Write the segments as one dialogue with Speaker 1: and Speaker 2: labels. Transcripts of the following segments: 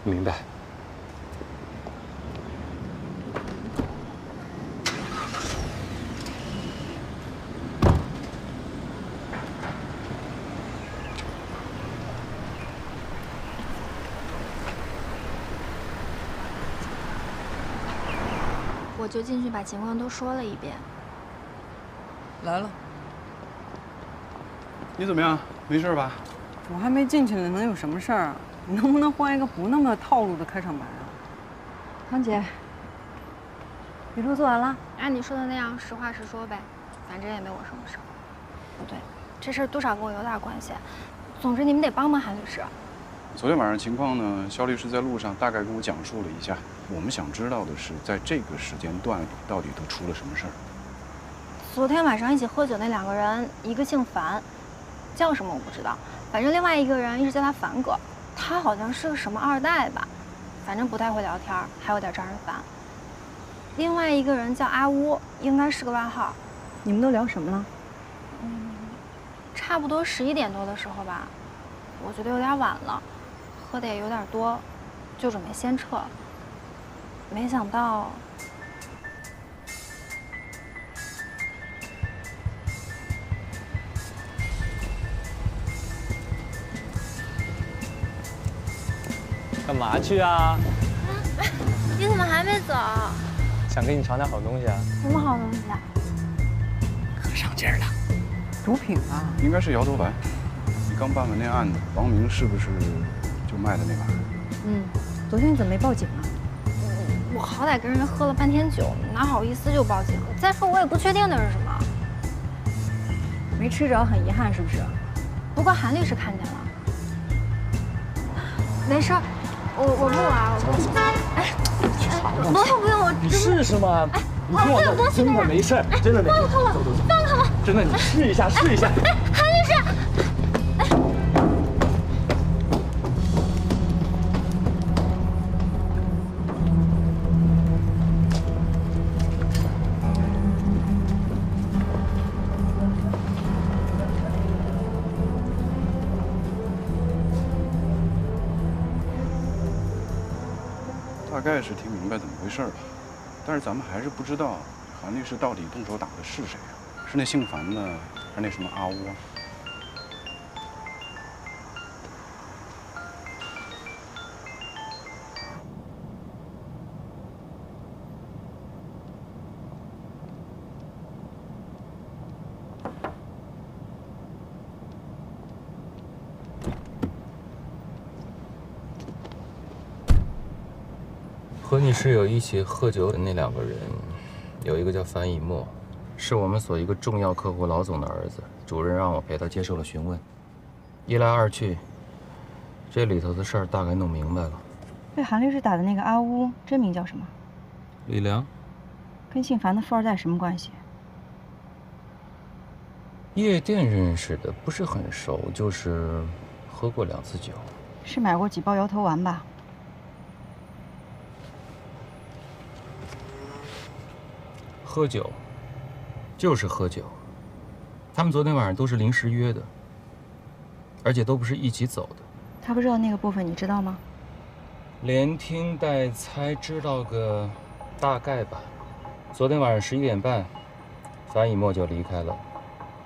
Speaker 1: 明白。
Speaker 2: 我就进去把情况都说了一遍。
Speaker 3: 来了，
Speaker 4: 你怎么样？没事吧？
Speaker 3: 我还没进去呢，能有什么事儿啊？你能不能换一个不那么套路的开场白啊？
Speaker 5: 唐姐，笔录做完了？
Speaker 2: 按你说的那样，实话实说呗，反正也没我什么事儿。不对，这事儿多少跟我有点关系。总之你们得帮帮韩律师。
Speaker 4: 昨天晚上情况呢，肖律师在路上大概跟我讲述了一下。我们想知道的是，在这个时间段里到底都出了什么事儿。
Speaker 2: 昨天晚上一起喝酒那2个人，一个姓樊，叫什么我不知道，反正另外一个人一直叫他樊哥，他好像是个什么2代吧，反正不太会聊天，还有点招人烦。另外一个人叫阿乌，应该是个外号。
Speaker 5: 你们都聊什么了？
Speaker 2: 差不多11点多的时候吧，我觉得有点晚了，喝的也有点多，就准备先撤了。没想到，
Speaker 1: 干嘛去啊？
Speaker 2: 你怎么还没走？
Speaker 1: 想给你尝点好东西啊。
Speaker 2: 什么好东西啊？
Speaker 1: 可上劲儿了。
Speaker 3: 毒品吧？
Speaker 4: 应该是摇头丸。你刚办完那案子，王明是不是就卖的那玩意儿？
Speaker 5: 昨天你怎么没报警啊？
Speaker 2: 我好歹跟人家喝了半天酒，哪好意思就报警？再说我也不确定那是什么。
Speaker 5: 没吃着，很遗憾是不是？
Speaker 2: 不过韩律师看见了。没事儿，我不玩，我不。哎，不用，我
Speaker 1: 你试试嘛。哎，你听我的，真的没事，真的没事。走，放开我！真的，你试一下，试一下。
Speaker 2: 哎，韩律师。
Speaker 4: 大概是听明白怎么回事了，但是咱们还是不知道韩律师到底动手打的是谁啊？是那姓樊的，还是那什么阿乌啊？
Speaker 6: 和你室友一起喝酒的那2个人，有一个叫樊以沫，是我们所一个重要客户老总的儿子，主任让我陪他接受了询问。一来二去，这里头的事儿大概弄明白了。
Speaker 5: 被韩律师打的那个阿乌，真名叫什么？
Speaker 6: 李良，
Speaker 5: 跟姓樊的富二代什么关系？
Speaker 6: 夜店认识的，不是很熟，就是喝过2次酒。
Speaker 5: 是买过几包摇头丸吧？
Speaker 6: 喝酒，就是喝酒。他们昨天晚上都是临时约的，而且都不是一起走的。
Speaker 5: 他不知道那个部分，你知道吗？
Speaker 6: 连听带猜，知道个大概吧。昨天晚上11点半，樊以沫就离开了。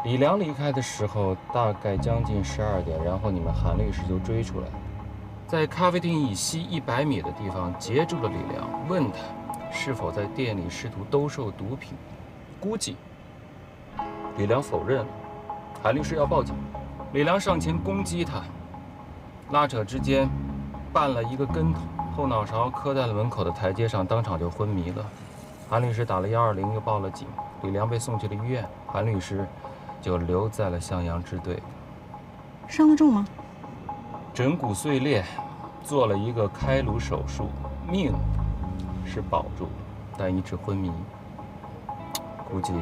Speaker 6: 李良离开的时候大概将近12点，然后你们韩律师就追出来，在咖啡厅以西100米的地方截住了李良，问他是否在店里试图兜售毒品，估计李良否认了。韩律师要报警，李良上前攻击他，拉扯之间绊了一个跟头，后脑勺磕在了门口的台阶上，当场就昏迷了。韩律师打了120，又报了警，李良被送去了医院，韩律师就留在了向阳支队。
Speaker 5: 伤得重吗？
Speaker 6: 枕骨碎裂，做了一个开颅手术，命是保住了，但一直昏迷，估计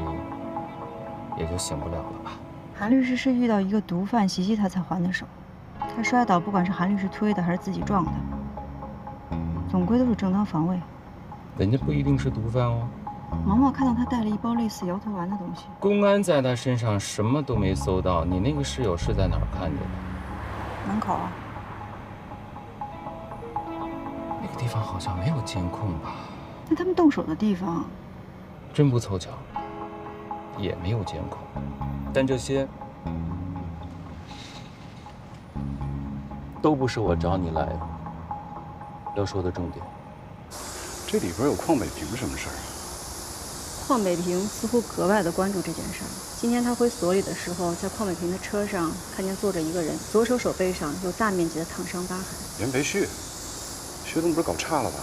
Speaker 6: 也就醒不了了吧。
Speaker 5: 韩律师是遇到一个毒贩袭击他才还的手，他摔倒不管是韩律师推的还是自己撞的，总归都是正当防卫。
Speaker 6: 人家不一定是毒贩哦。
Speaker 5: 毛毛看到他带了一包类似摇头丸的东西，
Speaker 6: 公安在他身上什么都没搜到，你那个室友是在哪儿看见的？
Speaker 5: 门口啊。
Speaker 6: 地方好像没有监控吧？
Speaker 5: 那他们动手的地方，
Speaker 6: 真不凑巧，也没有监控。但这些都不是我找你来要说的重点。
Speaker 4: 这里边有邝北平什么事儿啊？
Speaker 5: 邝北平似乎格外的关注这件事儿。今天他回所里的时候，在邝北平的车上看见坐着一个人，左手手背上有大面积的烫伤疤痕。
Speaker 4: 袁培旭，薛东不是搞差了吧？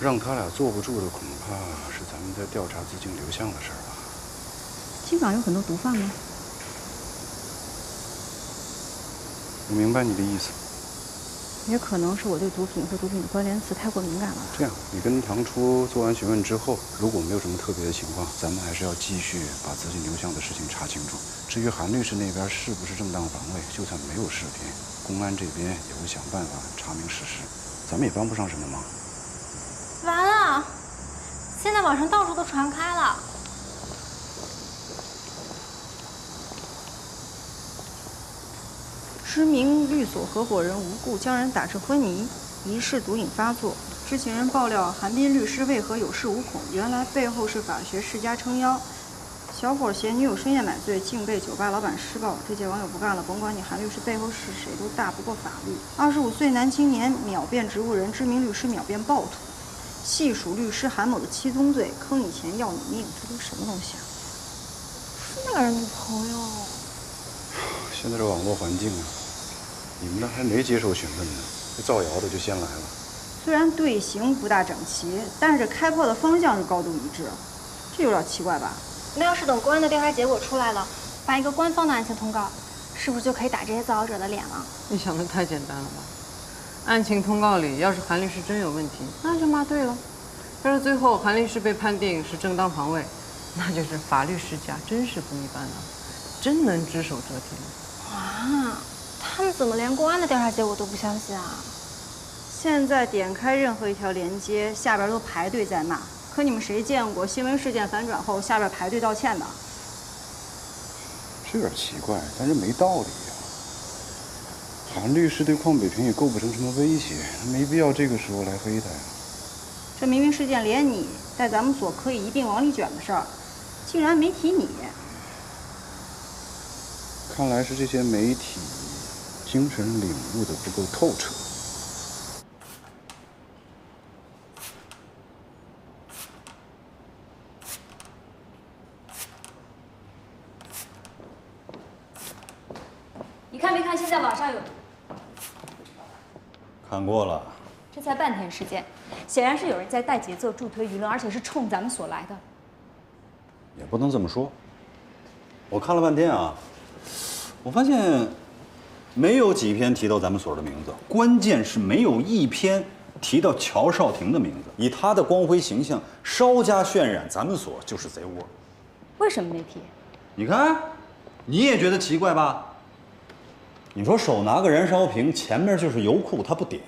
Speaker 4: 让他俩坐不住的，恐怕是咱们在调查资金流向的事儿吧？
Speaker 5: 金港有很多毒贩吗？
Speaker 4: 我明白你的意思。
Speaker 5: 也可能是我对毒品和毒品的关联词太过敏感了。
Speaker 4: 这样，你跟唐初做完询问之后，如果没有什么特别的情况，咱们还是要继续把资金流向的事情查清楚。至于韩律师那边是不是正当防卫，就算没有视频，公安这边也会想办法查明事实，咱们也帮不上什么忙。
Speaker 2: 完了，现在网上到处都传开了。
Speaker 5: 知名律所合伙人无故将人打至昏迷，疑似毒瘾发作。知情人爆料，韩彬律师为何有恃无恐？原来背后是法学世家撑腰。小伙嫌女友深夜买醉，竟被酒吧老板施暴。这届网友不干了，甭管你韩律师背后是谁，都大不过法律。25岁男青年秒变植物人，知名律师秒变暴徒。细数律师韩某的七宗罪：坑你钱，要你命，这都什么东西啊？
Speaker 2: 是那个人女朋友。
Speaker 4: 现在这网络环境啊，你们那还没接受询问呢，这造谣的就先来了。
Speaker 5: 虽然队形不大整齐，但是这开炮的方向是高度一致，这有点奇怪吧？
Speaker 2: 那要是等公安的调查结果出来了，发一个官方的案情通告，是不是就可以打这些造谣者的脸了？
Speaker 3: 你想的太简单了吧？案情通告里要是韩律师真有问题，那就骂对了；要是最后韩律师被判定是正当防卫，那就是法律世家真是不一般啊，真能只手遮天。
Speaker 2: 啊，他们怎么连公安的调查结果都不相信啊？
Speaker 5: 现在点开任何一条链接，下边都排队在骂。可你们谁见过新闻事件反转后下边排队道歉的？
Speaker 4: 是有点奇怪，但是没道理呀。韩律师对邝北平也构不成什么威胁，没必要这个时候来黑他呀。
Speaker 5: 这明明是件连你带咱们所可以一并往里卷的事儿，竟然没提你。
Speaker 4: 看来是这些媒体精神领悟的不够透彻。
Speaker 7: 你看没看现在网上有？
Speaker 8: 看过了。
Speaker 7: 这才半天时间，显然是有人在带节奏、助推舆论，而且是冲咱们所来的。
Speaker 8: 也不能这么说。我看了半天啊，我发现没有几篇提到咱们所的名字，关键是没有一篇提到乔少廷的名字。以他的光辉形象，稍加渲染，咱们所就是贼窝。
Speaker 7: 为什么没提？
Speaker 8: 你看，你也觉得奇怪吧？你说手拿个燃烧瓶，前面就是油库，他不点，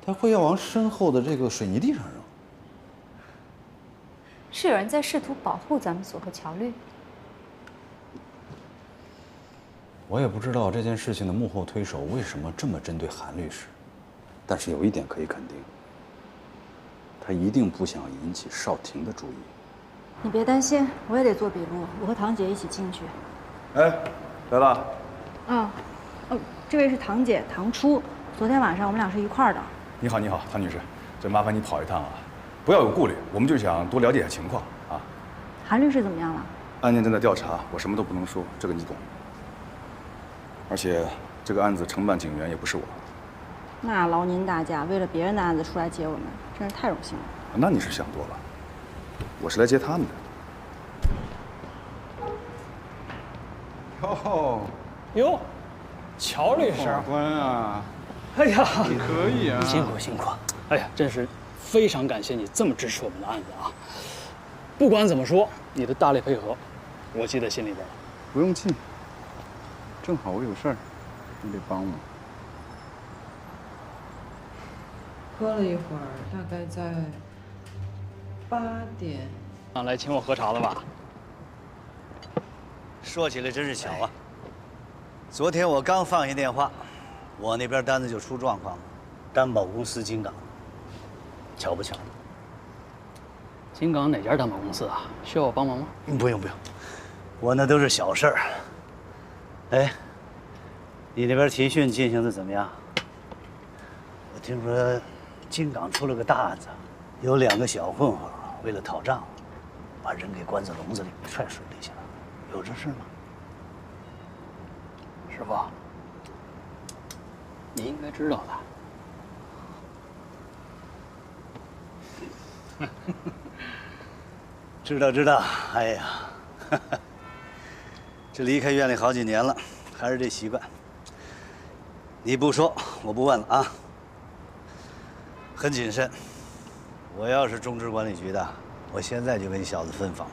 Speaker 8: 他会要往身后的这个水泥地上扔。
Speaker 7: 是有人在试图保护咱们所和乔律？
Speaker 8: 我也不知道这件事情的幕后推手为什么这么针对韩律师，但是有一点可以肯定，他一定不想引起少廷的注意。
Speaker 5: 你别担心，我也得做笔录，我和堂姐一起进去。
Speaker 4: 哎，来了。
Speaker 5: 这位是堂姐唐初，昨天晚上我们俩是一块儿的。
Speaker 1: 你好，你好，唐女士，这麻烦你跑一趟啊，不要有顾虑，我们就想多了解下情况啊。
Speaker 5: 韩律师怎么样了？
Speaker 1: 案件正在调查，我什么都不能说，这个你懂。而且这个案子承办警员也不是我。
Speaker 5: 那劳您大驾，为了别人的案子出来接我们，真是太荣幸了。
Speaker 1: 那你是想多了，我是来接他们的。
Speaker 9: 哟，乔律师，
Speaker 4: 法官啊，
Speaker 9: 哎呀，
Speaker 4: 你可以啊，
Speaker 9: 辛苦辛苦，哎呀，真是非常感谢你这么支持我们的案子啊！不管怎么说，你的大力配合，我记在心里边了。
Speaker 4: 不用记，正好我有事儿，你得帮我。
Speaker 3: 喝了一会儿，大概在8点。
Speaker 9: 来请我喝茶的吧？
Speaker 10: 说起来真是巧啊！昨天我刚放下电话，我那边单子就出状况了。担保公司金港，巧不巧？
Speaker 9: 金港哪家担保公司啊？需要我帮忙吗？
Speaker 10: 不用，我那都是小事儿。哎，你那边提讯进行的怎么样？我听说金港出了个大案子，有2个小混混为了讨账，把人给关在笼子里踹水里去了，有这事吗？
Speaker 9: 师傅，你应该知道的。
Speaker 10: 知道。哎呀，这离开院里好几年了，还是这习惯。你不说，我不问了啊。很谨慎。我要是中支管理局的，我现在就跟你小子分房。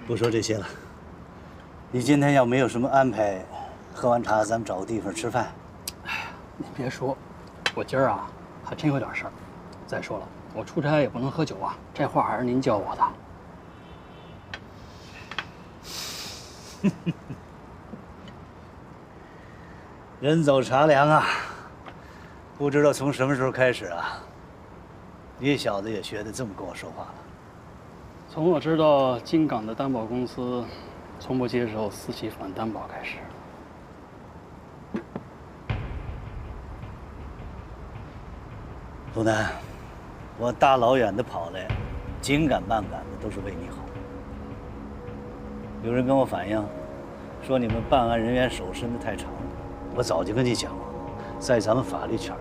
Speaker 10: 不说这些了。你今天要没有什么安排，喝完茶咱们找个地方吃饭。
Speaker 9: 哎呀，你别说，我今儿啊还真有点事儿。再说了，我出差也不能喝酒啊，这话还是您教我的。
Speaker 10: 人走茶凉啊，不知道从什么时候开始啊，你小子也学得这么跟我说话了。
Speaker 9: 从我知道金港的担保公司从不接受私企反担保开始。
Speaker 10: 不难，我大老远的跑来，紧赶慢赶的都是为你好。有人跟我反映，说你们办案人员手伸得太长了。我早就跟你讲了，在咱们法律圈，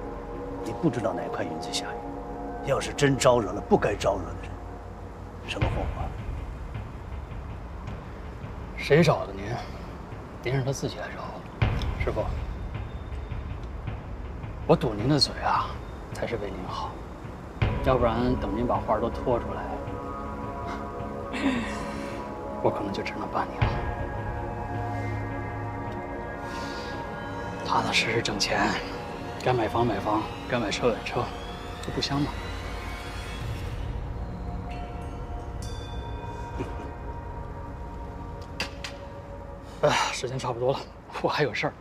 Speaker 10: 你不知道哪块云彩下雨。要是真招惹了不该招惹的人，什么后果？
Speaker 9: 谁找的您？您让他自己来找我。师傅，我堵您的嘴啊，才是为您好。要不然等您把话都拖出来，我可能就只能办你了。踏踏实实挣钱，该买房买房，该买车买车，这不香吗？哎，时间差不多了，我还有事儿。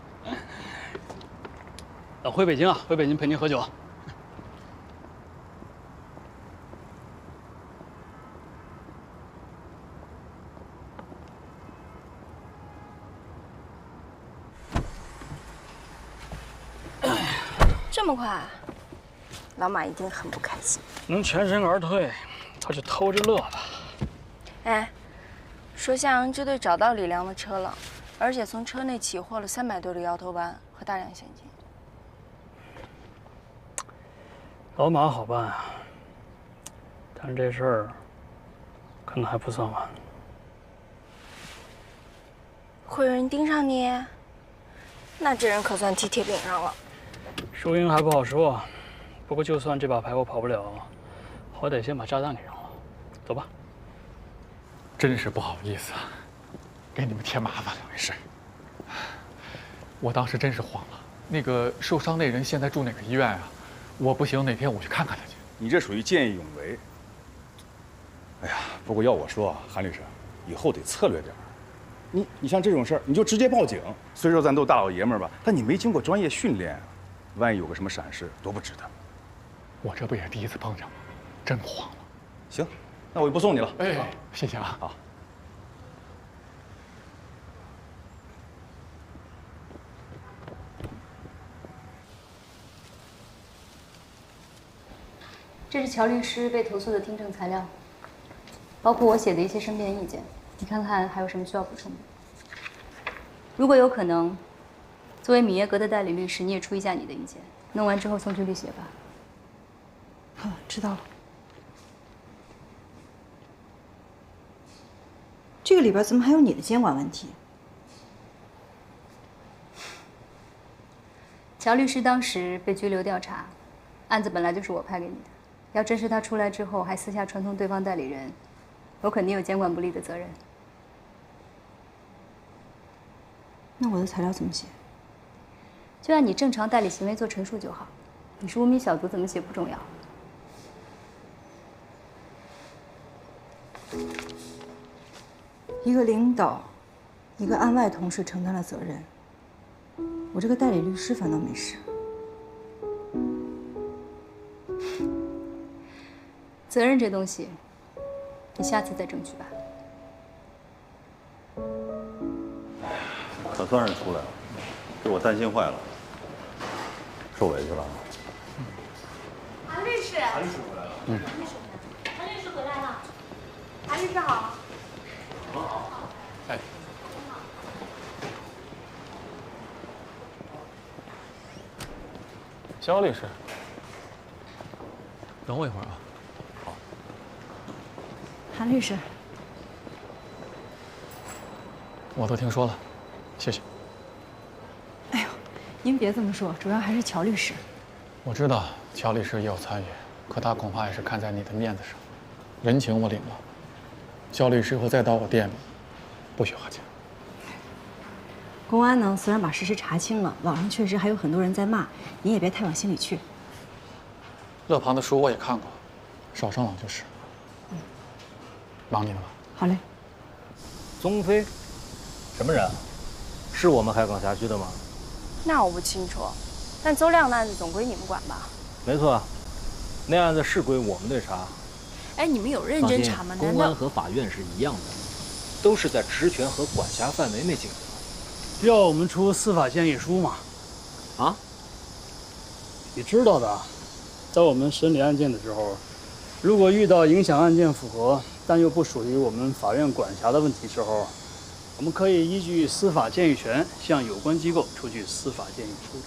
Speaker 9: 等回北京啊，回北京陪您喝酒。
Speaker 2: 这么快，老马一定很不开心。
Speaker 9: 能全身而退，他就偷着乐吧。
Speaker 2: 哎，说夏阳支队找到李良的车了，而且从车内起获了300多的摇头丸和大量现金。
Speaker 9: 老马好办啊，但是这事儿可能还不算完。
Speaker 2: 会有人盯上你？那这人可算踢铁饼上了。
Speaker 9: 输赢还不好说，不过就算这把牌我跑不了，好歹先把炸弹给扔了。走吧。
Speaker 11: 真是不好意思啊，给你们添麻烦了。没事，我当时真是慌了。那个受伤那人现在住哪个医院啊？我不行，哪天我去看看他去。
Speaker 1: 你这属于见义勇为。哎呀，不过要我说，韩律师，以后得策略点儿。你像这种事儿，你就直接报警。虽说咱都大老爷们儿吧，但你没经过专业训练啊，万一有个什么闪失，多不值得。
Speaker 11: 我这不也第一次碰上吗？真慌了。
Speaker 1: 行，那我就不送你了。
Speaker 11: 哎，谢谢啊。
Speaker 1: 好。
Speaker 7: 这是乔律师被投诉的听证材料，包括我写的一些申辩意见，你看看还有什么需要补充的。如果有可能，作为米耶格的代理律师，你也出一下你的意见，弄完之后送去律协吧。
Speaker 5: 好，知道了。这个里边怎么还有你的监管问题？
Speaker 7: 乔律师当时被拘留调查，案子本来就是我派给你的。要真是他出来之后还私下传送对方代理人，我肯定有监管不力的责任。
Speaker 5: 那我的材料怎么写？
Speaker 7: 就按你正常代理行为做陈述就好。你是无名小卒，怎么写不重要。
Speaker 5: 一个领导，一个案外同事承担了责任，我这个代理律师反倒没事。
Speaker 7: 责任这东西，你下次再争取吧。
Speaker 8: 可算是出来了，给我担心坏了，受委屈了。
Speaker 12: 韩律师，韩律师回来了。韩律师回来了。韩律师好。
Speaker 11: 好。哎。肖律师，等我一会儿啊。好。
Speaker 5: 韩律师，
Speaker 11: 我都听说了，谢谢。
Speaker 5: 哎呦，您别这么说，主要还是乔律师。
Speaker 11: 我知道乔律师也有参与，可他恐怕也是看在你的面子上，人情我领了。肖律师以后再到我店里，不许花钱。
Speaker 5: 公安呢，虽然把事实查清了，网上确实还有很多人在骂，你也别太往心里去。
Speaker 11: 勒庞的书我也看过，少上网就是。忙你的吧。
Speaker 5: 好嘞。
Speaker 13: 宗飞，什么人？是我们海港辖区的吗？
Speaker 14: 那我不清楚，但邹亮的案子总归你们管吧？
Speaker 13: 没错，那案子是归我们队查。
Speaker 14: 哎，你们有认真查吗？
Speaker 13: 公安和法院是一样的，都是在职权和管辖范围内进行。
Speaker 9: 要我们出司法建议书吗？
Speaker 13: 啊？
Speaker 9: 你知道的，在我们审理案件的时候，如果遇到影响案件复核但又不属于我们法院管辖的问题时候，我们可以依据司法建议权向有关机构出具司法建议书。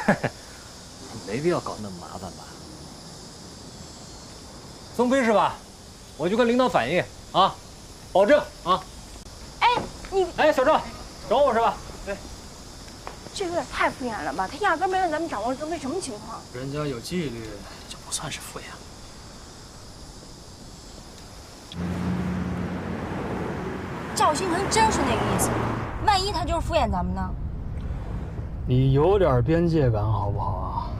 Speaker 13: 嘿嘿，没必要搞那么麻烦吧？宗飞是吧？我去跟领导反映啊，保证啊。哎，小赵，找我是吧？对。
Speaker 14: 这有点太敷衍了吧？他压根没让咱们掌握宗飞什么情况。
Speaker 9: 人家有纪律，就不算是敷衍。
Speaker 14: 赵新成真是那个意思吗？万一他就是敷衍咱们呢？
Speaker 9: 你有点边界感好不好啊？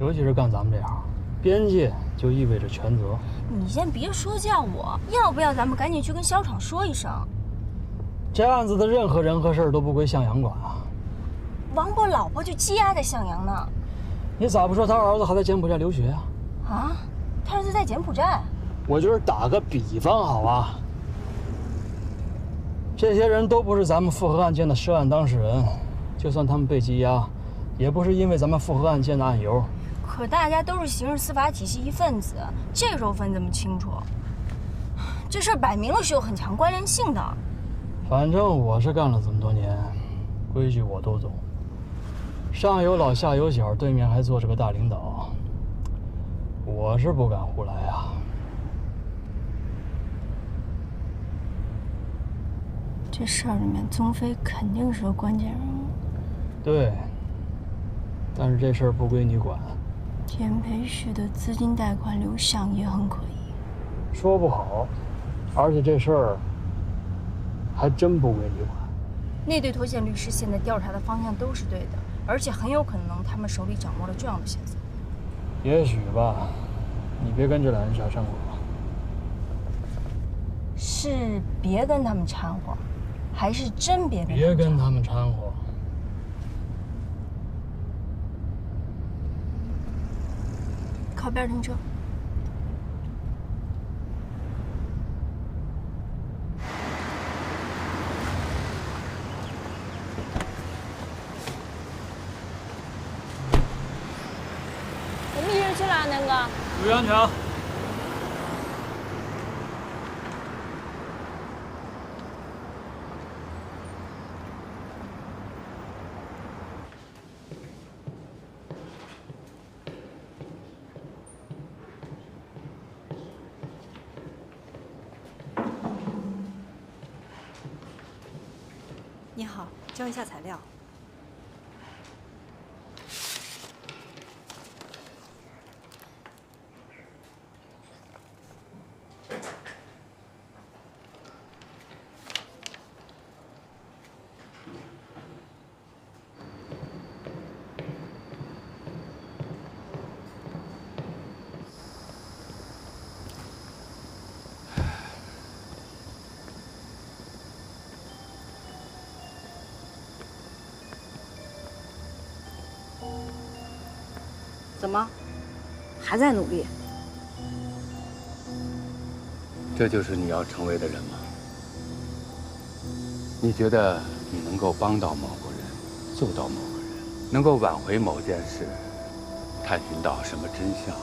Speaker 9: 尤其是干咱们这行，边界就意味着全责。
Speaker 14: 你先别说教我，要不要咱们赶紧去跟肖闯说一声？
Speaker 9: 这案子的任何人和事儿都不归向阳管啊。
Speaker 14: 王博老婆就羁押在向阳呢。
Speaker 9: 你咋不说他儿子还在柬埔寨留学啊？
Speaker 14: 啊，他儿子在柬埔寨？
Speaker 9: 我就是打个比方，好吧？这些人都不是咱们复核案件的涉案当事人，就算他们被羁押，也不是因为咱们复核案件的案由。
Speaker 14: 可大家都是刑事司法体系一份子，这时候分这么清楚，这事儿摆明了是有很强关联性的。
Speaker 9: 反正我是干了这么多年，规矩我都懂。上有老下有小，对面还坐着个大领导，我是不敢胡来啊。
Speaker 14: 这事儿里面，宗飞肯定是个关键人物。
Speaker 9: 对，但是这事儿不归你管。
Speaker 14: 田培旭的资金贷款流向也很可疑，
Speaker 9: 说不好，而且这事儿还真不归你管。
Speaker 14: 那对脱线律师现在调查的方向都是对的，而且很有可能他们手里掌握了重要的线索。
Speaker 9: 也许吧，你别跟这俩人瞎掺和。
Speaker 14: 是别跟他们掺和，还是真别
Speaker 9: 跟他们掺和？
Speaker 14: 靠边停车。
Speaker 12: 我们一人去哪，南哥？
Speaker 9: 注意安全啊！
Speaker 5: 你好，交一下材料。怎么，还在努力？
Speaker 15: 这就是你要成为的人吗？你觉得你能够帮到某个人，救到某个人，能够挽回某件事，探寻到什么真相？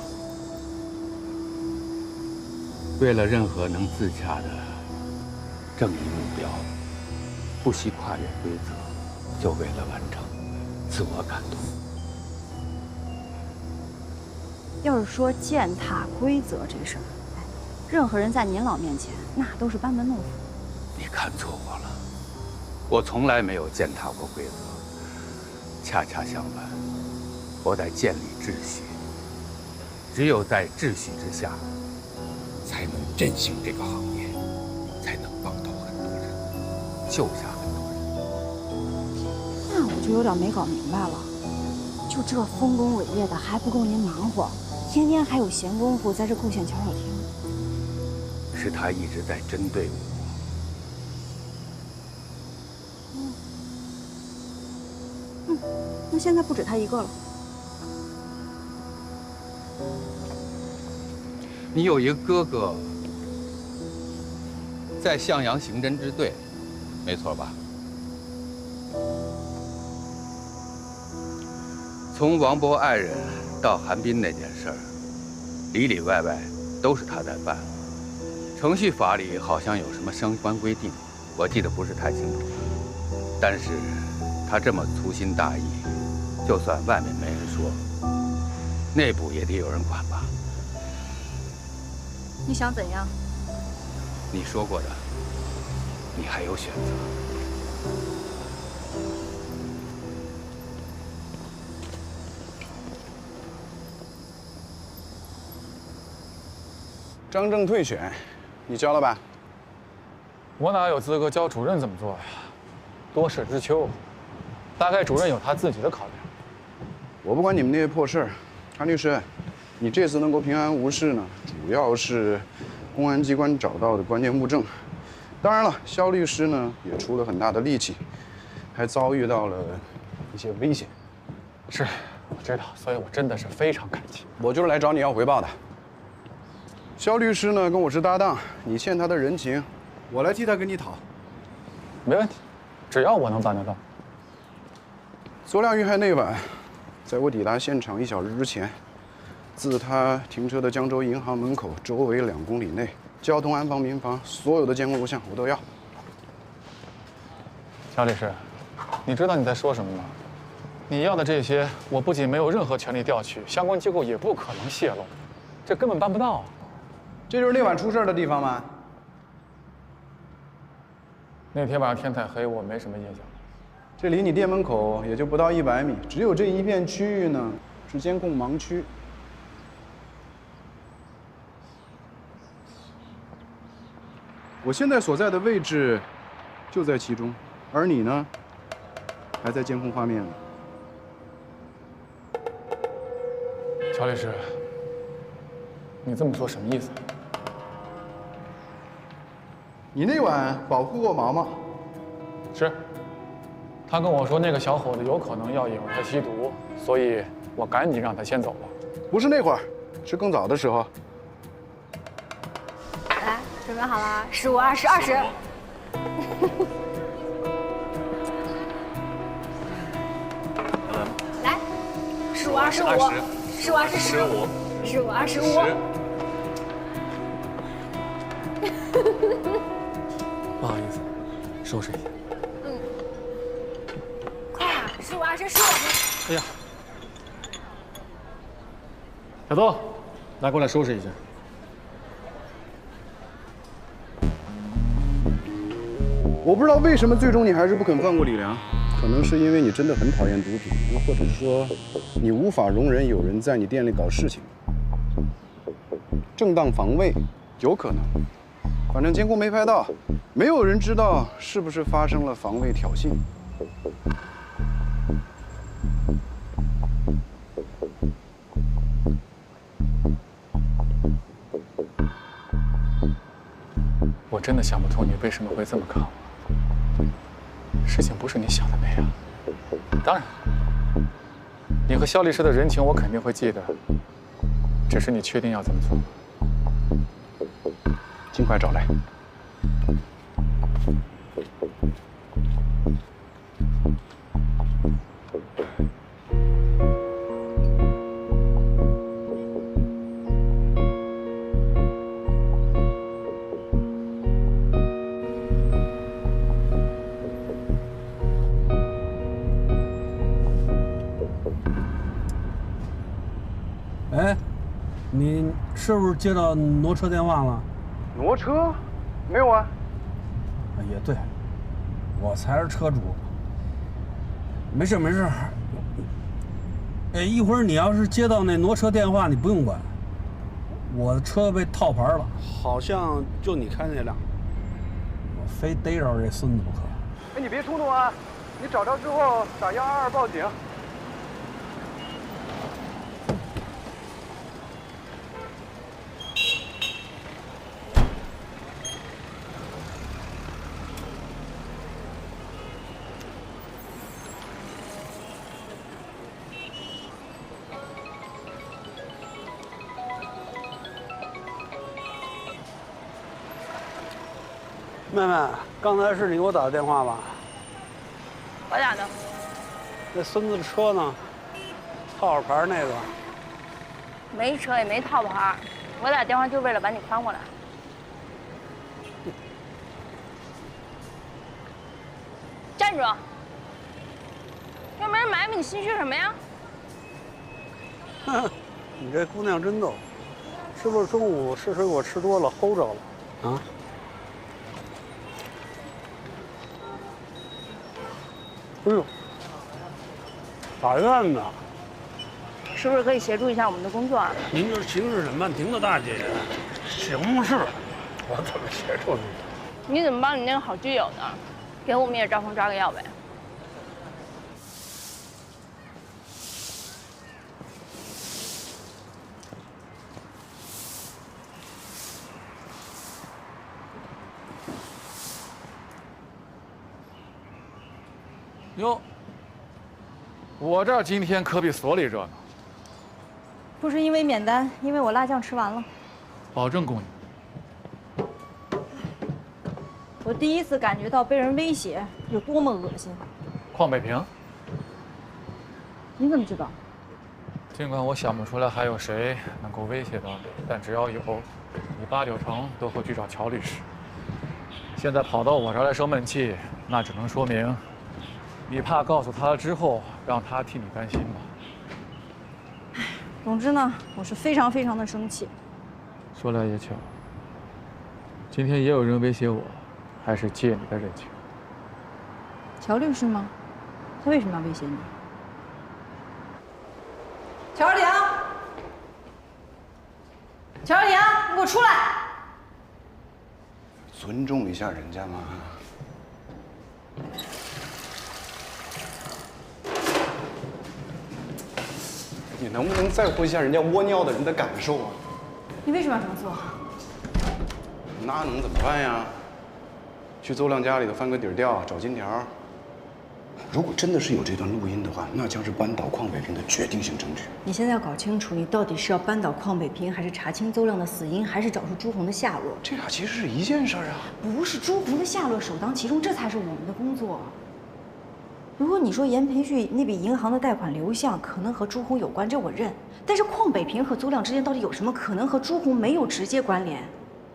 Speaker 15: 为了任何能自洽的正义目标，不惜跨越规则，就为了完成自我感动。
Speaker 5: 要是说践踏规则这事儿，任何人在您老面前那都是班门弄斧。
Speaker 15: 你看错我了，我从来没有践踏过规则，恰恰相反，我在建立秩序。只有在秩序之下，才能振兴这个行业，才能帮到很多人，救下很多人。
Speaker 5: 那我就有点没搞明白了，就这丰功伟业的还不够您忙活，天天还有闲工夫在这构陷巧巧厅。
Speaker 15: 是他一直在针对我。
Speaker 5: 那现在不止他一个了。
Speaker 15: 你有一个哥哥在向阳刑侦支队，没错吧？从王博爱人到韩冰那件事儿，里里外外都是他在办。程序法里好像有什么相关规定，我记得不是太清楚。但是他这么粗心大意，就算外面没人说，内部也得有人管吧？
Speaker 5: 你想怎样？
Speaker 15: 你说过的，你还有选择。
Speaker 4: 张正退选，你交了吧？
Speaker 11: 我哪有资格教主任怎么做呀？多事之秋，大概主任有他自己的考量。
Speaker 4: 我不管你们那些破事儿，韩律师，你这次能够平安无事呢，主要是公安机关找到的关键物证。当然了，肖律师呢也出了很大的力气，还遭遇到了一些危险。
Speaker 11: 是，我知道，所以我真的是非常感激。
Speaker 4: 我就是来找你要回报的。肖律师呢跟我是搭档，你欠他的人情，我来替他跟你讨。
Speaker 11: 没问题，只要我能办得到。
Speaker 4: 左亮遇害那晚，在我抵达现场1小时之前，自他停车的江州银行门口周围2公里内，交通、安防、民防所有的监控录像我都要。
Speaker 11: 肖律师，你知道你在说什么吗？你要的这些，我不仅没有任何权利调取，相关机构也不可能泄露，这根本办不到。
Speaker 4: 这就是那晚出事的地方吗？
Speaker 11: 那天晚上天太黑，我没什么印象。
Speaker 4: 这离你店门口也就不到100米，只有这一片区域呢是监控盲区。我现在所在的位置就在其中，而你呢，还在监控画面里。
Speaker 11: 乔律师，你这么说什么意思？
Speaker 4: 你那晚保护过毛毛？
Speaker 11: 是。他跟我说那个小伙子有可能要引诱他吸毒，所以我赶紧让他先走了。
Speaker 4: 不是那会儿，是更早的时候。
Speaker 2: 来，准备好了，15、20、20。来，15、25。15、25。15、25。
Speaker 11: 不好意思，收拾一下。
Speaker 2: 快啊！15、20、15。
Speaker 11: 哎呀，小豆，来过来收拾一下。
Speaker 4: 我不知道为什么最终你还是不肯放过李良，可能是因为你真的很讨厌毒品，又或者说你无法容忍有人在你店里搞事情。正当防卫，有可能，反正监控没拍到，没有人知道是不是发生了防卫挑衅。
Speaker 11: 我真的想不通你为什么会这么看我。事情不是你想的那样。当然，你和肖律师的人情我肯定会记得，只是你确定要这么做吗？
Speaker 4: 尽快找来。
Speaker 16: 哎，你是不是接到挪车电话了？
Speaker 4: 挪车？没有啊。
Speaker 16: 也对，我才是车主。没事没事。哎，一会儿你要是接到那挪车电话，你不用管。我的车被套牌了，好像就你开那辆。我非逮着这孙子不可。
Speaker 1: 哎，你别冲动啊！你找着之后打122报警。
Speaker 16: 妹妹，刚才是你给我打的电话吧？
Speaker 14: 我打的。
Speaker 16: 那孙子的车呢？套着牌那个。
Speaker 14: 没车也没套牌，我打电话就为了把你翻过来。站住！又没人埋伏，你心虚什么呀？
Speaker 16: 哼，你这姑娘真逗，是不是中午吃水果吃多了齁着了？啊？哎呦，法院的，
Speaker 14: 是不是可以协助一下我们的工作啊？
Speaker 16: 您就是刑事审判庭的大姐，刑事，我怎么协助你？
Speaker 14: 你怎么帮你那个好基友呢？给我们也招风抓个药呗。
Speaker 11: 哟，我这儿今天可比所里热闹。
Speaker 5: 不是因为免单，因为我辣酱吃完了。
Speaker 11: 保证供应。
Speaker 5: 我第一次感觉到被人威胁有多么恶心。
Speaker 11: 邝北平，
Speaker 5: 你怎么知道？
Speaker 11: 尽管我想不出来还有谁能够威胁到你，但只要有，你8、9成都会去找乔律师。现在跑到我这儿来生闷气，那只能说明你怕告诉他了之后，让他替你担心吧。
Speaker 5: 总之呢，我是非常非常的生气。
Speaker 11: 说来也巧，今天也有人威胁我，还是借你的人情。
Speaker 5: 乔律师吗？他为什么要威胁你？乔二良，乔二良，你给我出来！
Speaker 4: 尊重一下人家嘛。
Speaker 17: 你能不能在乎一下人家窝尿的人的感受啊？
Speaker 5: 你为什么要这么做？
Speaker 17: 那能怎么办呀？去邹亮家里头翻个底儿调，找金条。
Speaker 4: 如果真的是有这段录音的话，那将是扳倒邝北平的决定性证据。
Speaker 5: 你现在要搞清楚，你到底是要扳倒邝北平，还是查清邹亮的死因，还是找出朱红的下落？
Speaker 17: 这俩其实是一件事儿啊。
Speaker 5: 不是朱红的下落首当其冲，这才是我们的工作。如果你说严培旭那笔银行的贷款流向可能和朱红有关，这我认。但是邝北平和邹亮之间到底有什么可能和朱红没有直接关联？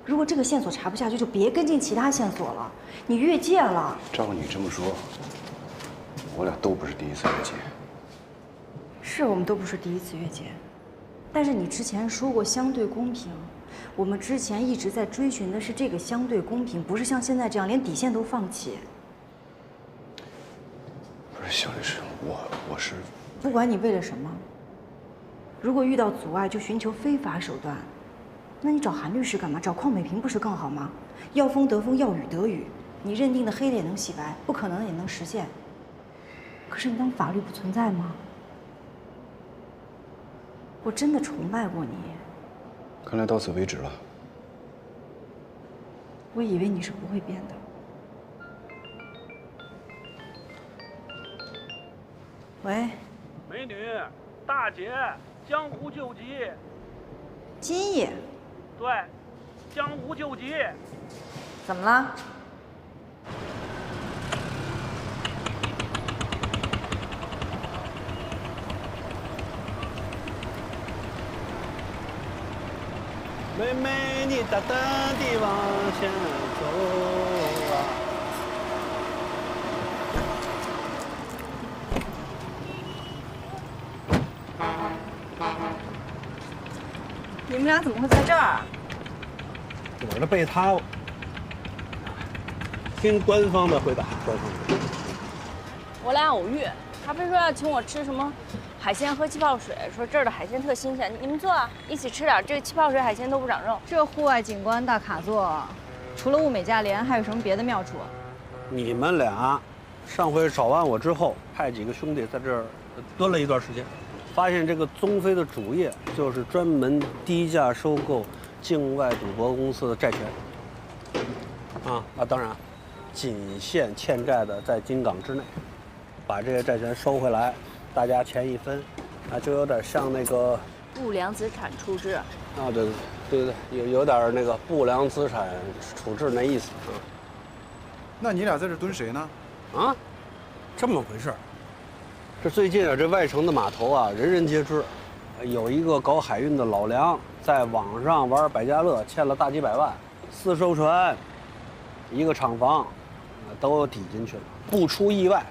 Speaker 5: 如果这个线索查不下去，就别跟进其他线索了，你越界了。
Speaker 4: 照你这么说，我俩都不是第一次越界。
Speaker 5: 是我们都不是第一次越界，但是你之前说过相对公平，我们之前一直在追寻的是这个相对公平，不是像现在这样连底线都放弃。
Speaker 4: 不是肖律师，我是
Speaker 5: 不管你为了什么，如果遇到阻碍就寻求非法手段，那你找韩律师干嘛？找邝美平不是更好吗？要风得风，要雨得雨，你认定的黑脸能洗白，不可能的也能实现。可是你当法律不存在吗？我真的崇拜过你。
Speaker 4: 看来到此为止了。
Speaker 5: 我以为你是不会变的。喂，
Speaker 16: 美女，大姐，江湖救急。
Speaker 5: 金爷，
Speaker 16: 对，
Speaker 18: 相互救济。
Speaker 19: 怎么了？
Speaker 16: 妹妹，你大胆地往前走啊！
Speaker 5: 你们俩怎么会在这儿？
Speaker 16: 我的备胎。听官方的回答，官方的。
Speaker 14: 我俩偶遇，他非说要请我吃什么海鲜喝气泡水，说这儿的海鲜特新鲜，你们坐啊，一起吃点。这个气泡水海鲜都不长肉。
Speaker 5: 这户外景观大卡座，除了物美价廉，还有什么别的妙处？
Speaker 16: 你们俩上回找完我之后，派几个兄弟在这儿蹲了一段时间，发现这个宗飞的主业就是专门低价收购境外赌博公司的债权。当然，仅限欠债的在京港之内，把这些债权收回来，大家钱一分，就有点像那个
Speaker 14: 不良资产处置。
Speaker 16: 对，有点那个不良资产处置那意思啊。
Speaker 4: 那你俩在这蹲谁呢？
Speaker 16: 这么回事儿。这最近这外城的码头人人皆知，有一个搞海运的老梁在网上玩百家乐，欠了大几百万，4艘船，一个厂房，都抵进去了。不出意外，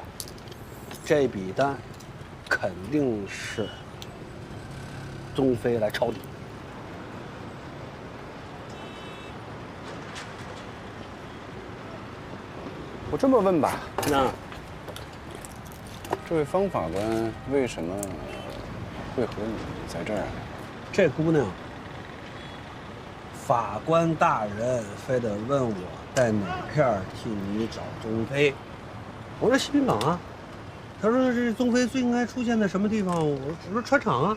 Speaker 16: 这笔单肯定是宗飞来抄底。
Speaker 17: 我这么问吧，这位方法官为什么会和你在这儿啊？
Speaker 16: 这姑娘，法官大人非得问我在哪片替你找宗飞，我说西滨港啊。他说这宗飞最应该出现在什么地方？我说船厂啊。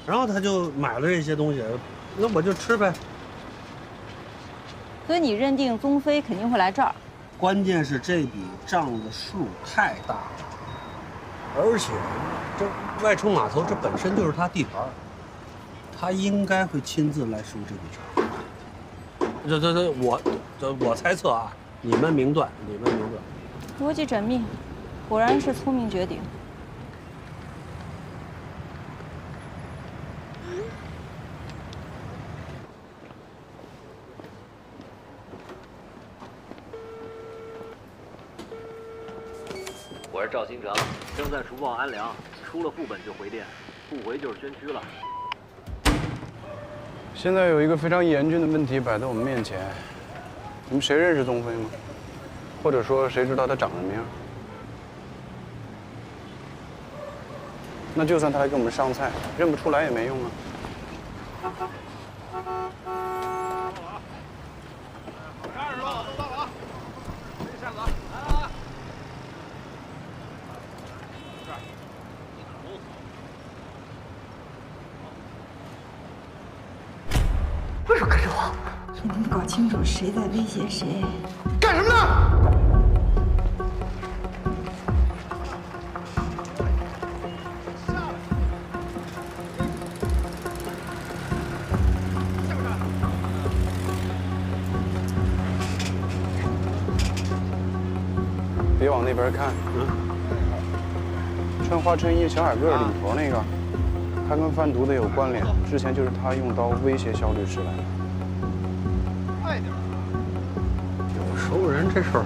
Speaker 16: 然后他就买了这些东西，那我就吃呗。
Speaker 5: 所以你认定宗飞肯定会来这儿？
Speaker 16: 关键是这笔账的数太大了，而且这外城码头这本身就是他地盘，他应该会亲自来收这笔账。我猜测啊，你们明断。
Speaker 5: 逻辑缜密，果然是聪明绝顶。
Speaker 20: 我是赵新成，正在除暴安良，出了副本就回电，不回就是捐躯了。
Speaker 17: 现在有一个非常严峻的问题摆在我们面前，你们谁认识宗飞吗？或者说谁知道他长什么样？那就算他来给我们上菜，认不出来也没用啊。
Speaker 5: 为什么跟着我？你得搞清楚谁在威胁谁。
Speaker 17: 干什么呢？别往那边看。穿花衬衣、小矮个儿、领头那个，他跟贩毒的有关联。之前就是他用刀威胁肖律师来的。
Speaker 16: 快点！有熟人这事儿。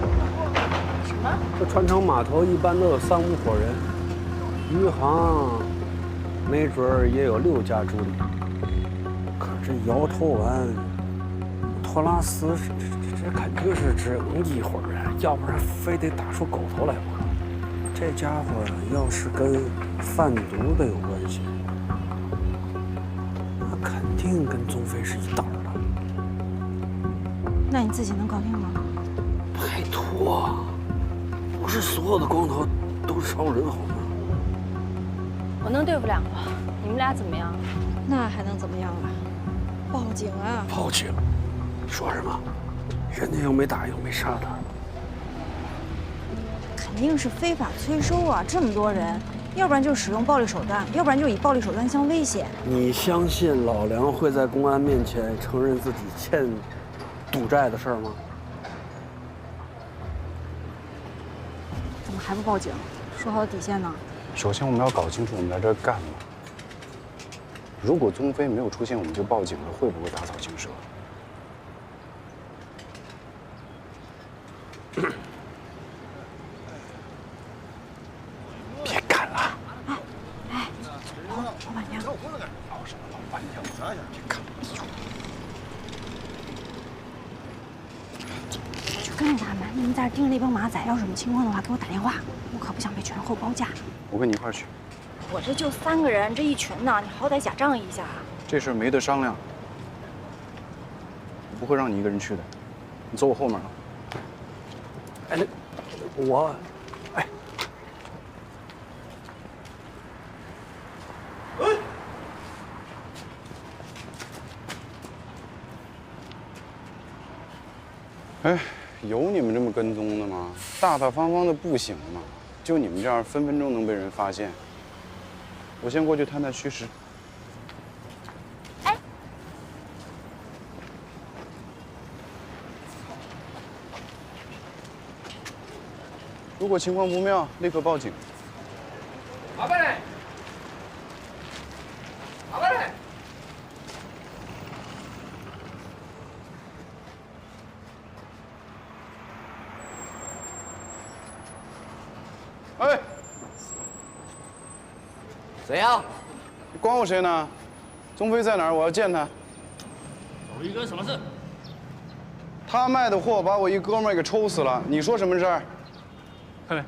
Speaker 14: 什么？
Speaker 16: 这船厂码头一般都有3、5伙人，余杭没准儿也有6家助理。可这摇头丸、托拉斯，这肯定是只有1伙人，要不然非得打出狗头来不可。这家伙要是跟贩毒的有关系，那肯定跟宗飞是一道的。
Speaker 5: 那你自己能搞定吗？
Speaker 16: 拜托，不是所有的光头都是超人好吗？
Speaker 14: 我能对付2个，你们俩怎么样？
Speaker 5: 那还能怎么样啊？报警啊！
Speaker 16: 报警？说什么？人家又没打又没杀他。
Speaker 5: 肯定是非法催收啊！这么多人，要不然就是使用暴力手段，要不然就以暴力手段相威胁。
Speaker 16: 你相信老梁会在公安面前承认自己欠赌债的事儿吗？
Speaker 5: 怎么还不报警？说好的底线呢？
Speaker 4: 首先我们要搞清楚我们来这儿干嘛。如果宗飞没有出现，我们就报警了，会不会打草惊蛇？别赶了！
Speaker 5: 哎，老板娘，
Speaker 4: 老什么老板娘？别赶！
Speaker 5: 去跟着他们，你们在这盯着那帮马仔，要是什么情况的话，给我打电话，我可不想被全后包夹。
Speaker 4: 我跟你一块儿去。
Speaker 5: 我这就3个人，这一群呢，你好歹假仗一下。
Speaker 4: 这事儿没得商量，我不会让你一个人去的，你走我后面啊。
Speaker 16: 哎，我，哎，
Speaker 4: 哎，有你们这么跟踪的吗？大大方方的不行吗？就你们这样，分分钟能被人发现。我先过去探探虚实。
Speaker 12: 哎，
Speaker 4: 如果情况不妙，立刻报警。
Speaker 13: 阿伯嘞，阿伯嘞。
Speaker 4: 哎，
Speaker 13: 谁呀？
Speaker 4: 你管我谁呢？宗飞在哪儿？我要见他。
Speaker 13: 手一哥，什么事？
Speaker 4: 他卖的货把我一哥们儿给抽死了，你说什么事儿？
Speaker 11: 快来，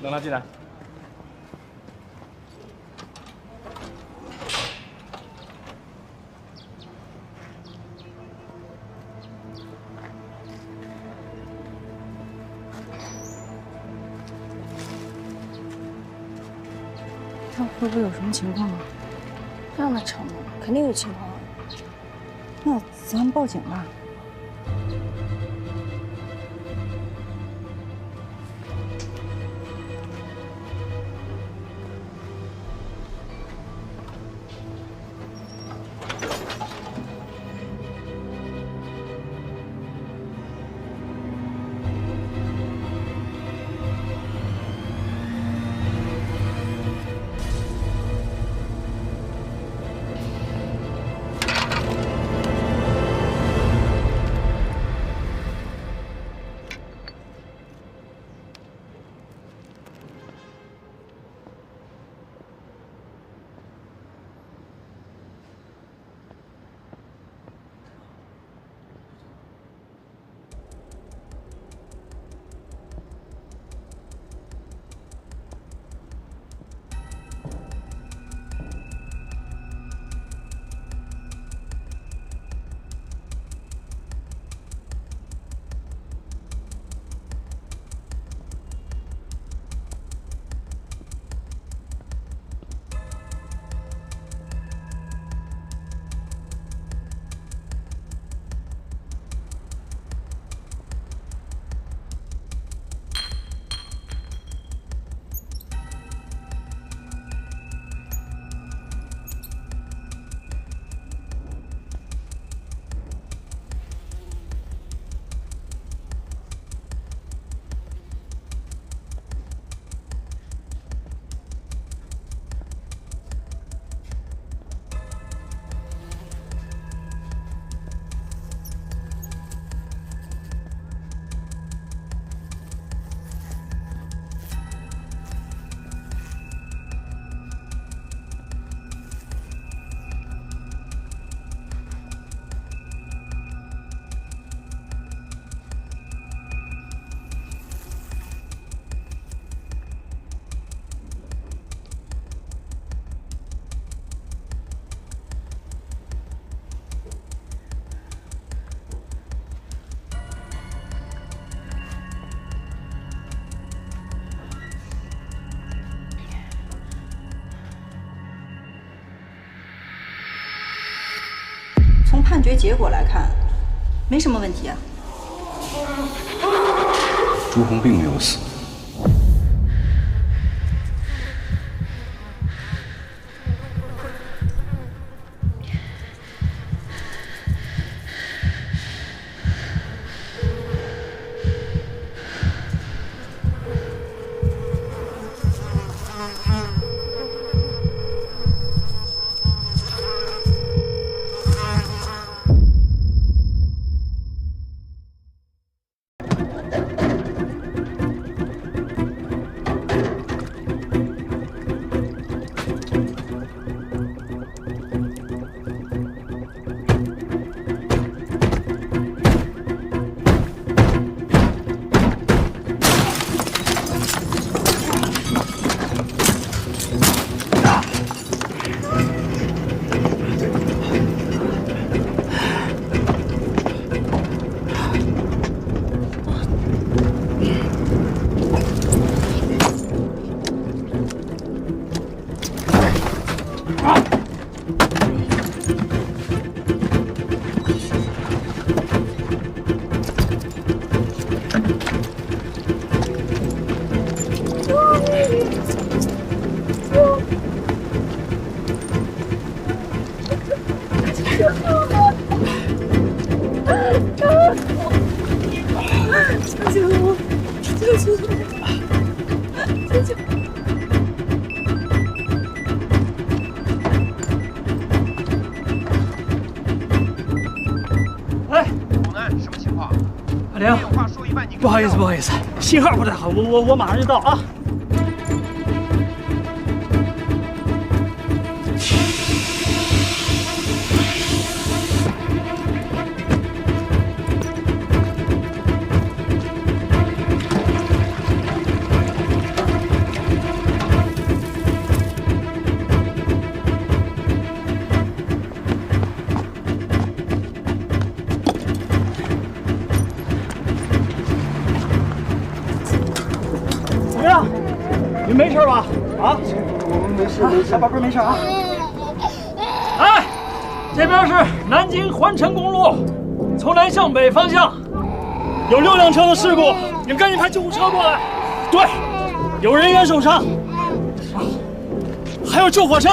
Speaker 11: 让他进来。
Speaker 5: 他会不会有什么情况啊？
Speaker 14: 让他成了，肯定有情况啊。
Speaker 5: 那咱们报警吧。从判决结果来看，没什么问题啊。
Speaker 4: 朱红并没有死。
Speaker 9: 不好意思，信号不太好，我马上就到啊。你没事吧？啊？我没事，小宝贝没事啊。哎，这边是南京环城公路，从南向北方向有6辆车的事故，你们赶紧派救护车过来。对，有人员受伤，还有救火车。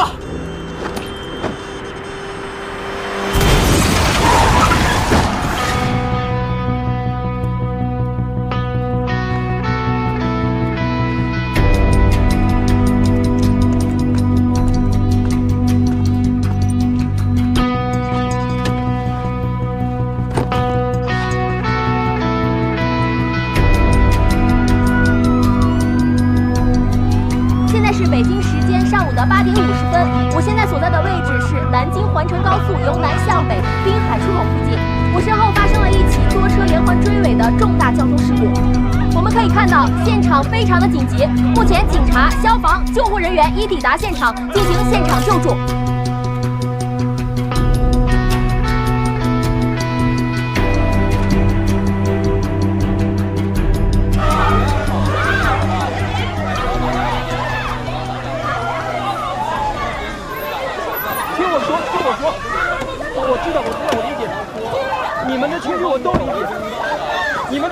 Speaker 12: 由南向北滨海出口附近，我身后发生了一起多车连环追尾的重大交通事故。我们可以看到现场非常的紧急，目前警察、消防、救护人员已抵达现场进行现场救助。
Speaker 9: 我知道，我理解。你们的情绪我都理解。你们，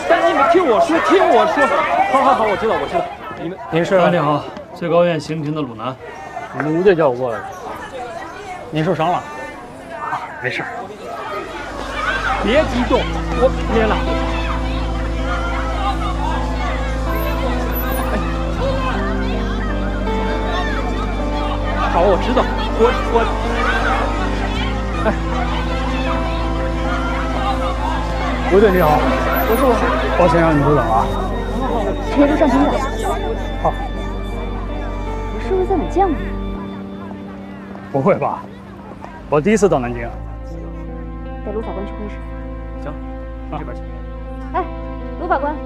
Speaker 9: 但你们听我说。好，我知道。你们，您是？你好，最高院刑庭的鲁南，你们吴队叫我过来的。您受伤了？啊，没事。别激动，我别了。好，我知道，哎，吴队你好，我抱歉让你久等啊。
Speaker 7: 铁路上请讲。
Speaker 9: 好。
Speaker 7: 我是不是在哪见过你？
Speaker 9: 不会吧？我第一次到南京。
Speaker 7: 带卢法官去会议室。
Speaker 9: 行，这边请。
Speaker 7: 哎，卢法官。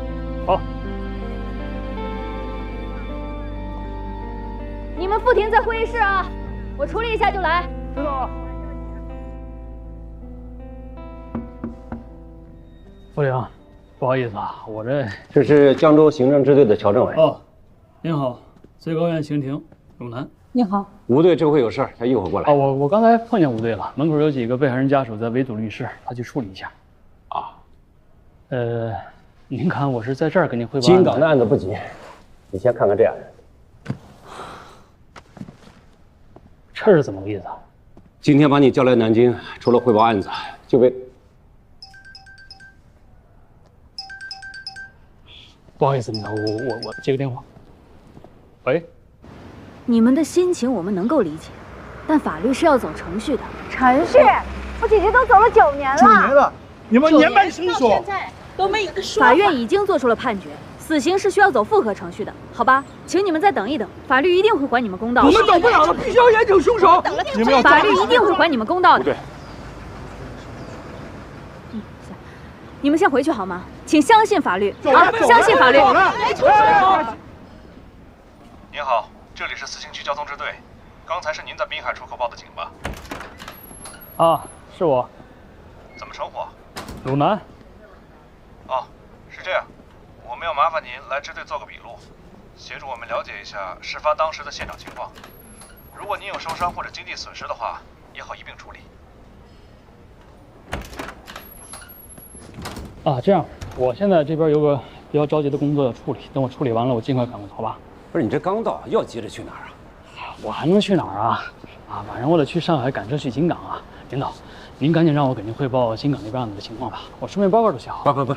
Speaker 9: 好。
Speaker 7: 你们副庭在会议室啊，我处理一下就来。
Speaker 9: 知道了。副庭，不好意思啊，我
Speaker 18: 这是江州行政支队的乔政委。
Speaker 9: 哦，您好，最高院刑庭鲁南。
Speaker 7: 您好。
Speaker 18: 吴队这回有事儿，他一会儿过来。
Speaker 9: 哦，我刚才碰见吴队了，门口有几个被害人家属在围堵律师，他去处理一下。
Speaker 18: 啊。
Speaker 9: 您看我是在这儿给您汇报。
Speaker 18: 金港的案子不急，你先看看这案子。
Speaker 9: 这是怎么个意思啊？
Speaker 18: 今天把你叫来南京，除了汇报案子，就为……
Speaker 9: 不好意思，我接个电话。喂，
Speaker 12: 你们的心情我们能够理解，但法律是要走程序的。
Speaker 2: 程序？我姐姐都走了9年了。
Speaker 1: 9年了，你们年迈身手。
Speaker 12: 现在都没有个说法。法院已经做出了判决，死刑是需要走复核程序的，好吧？请你们再等一等，法律一定会还你们公道。
Speaker 16: 我们等不了了，必须要严惩凶手。
Speaker 1: 你们要
Speaker 12: 法律一定会还你们公道的。
Speaker 1: 对。
Speaker 12: 你们先回去好吗？请相信法律啊！相信法律。
Speaker 21: 您好，这里是四星区交通支队，刚才是您在滨海出口报的警吧？
Speaker 9: 啊，是我。
Speaker 21: 怎么称呼？
Speaker 9: 鲁南。
Speaker 21: 哦，是这样，我们要麻烦您来支队做个笔录，协助我们了解一下事发当时的现场情况。如果您有受伤或者经济损失的话，也好一并处理。
Speaker 9: 啊，这样，我现在这边有个比较着急的工作要处理，等我处理完了，我尽快赶过头吧。
Speaker 18: 不是你这刚到，要急着去哪儿啊？
Speaker 9: 我还能去哪儿啊？晚上我得去上海赶车去金港啊。领导，您赶紧让我给您汇报金港那边案子的情况吧，我顺便报告就行。
Speaker 18: 不，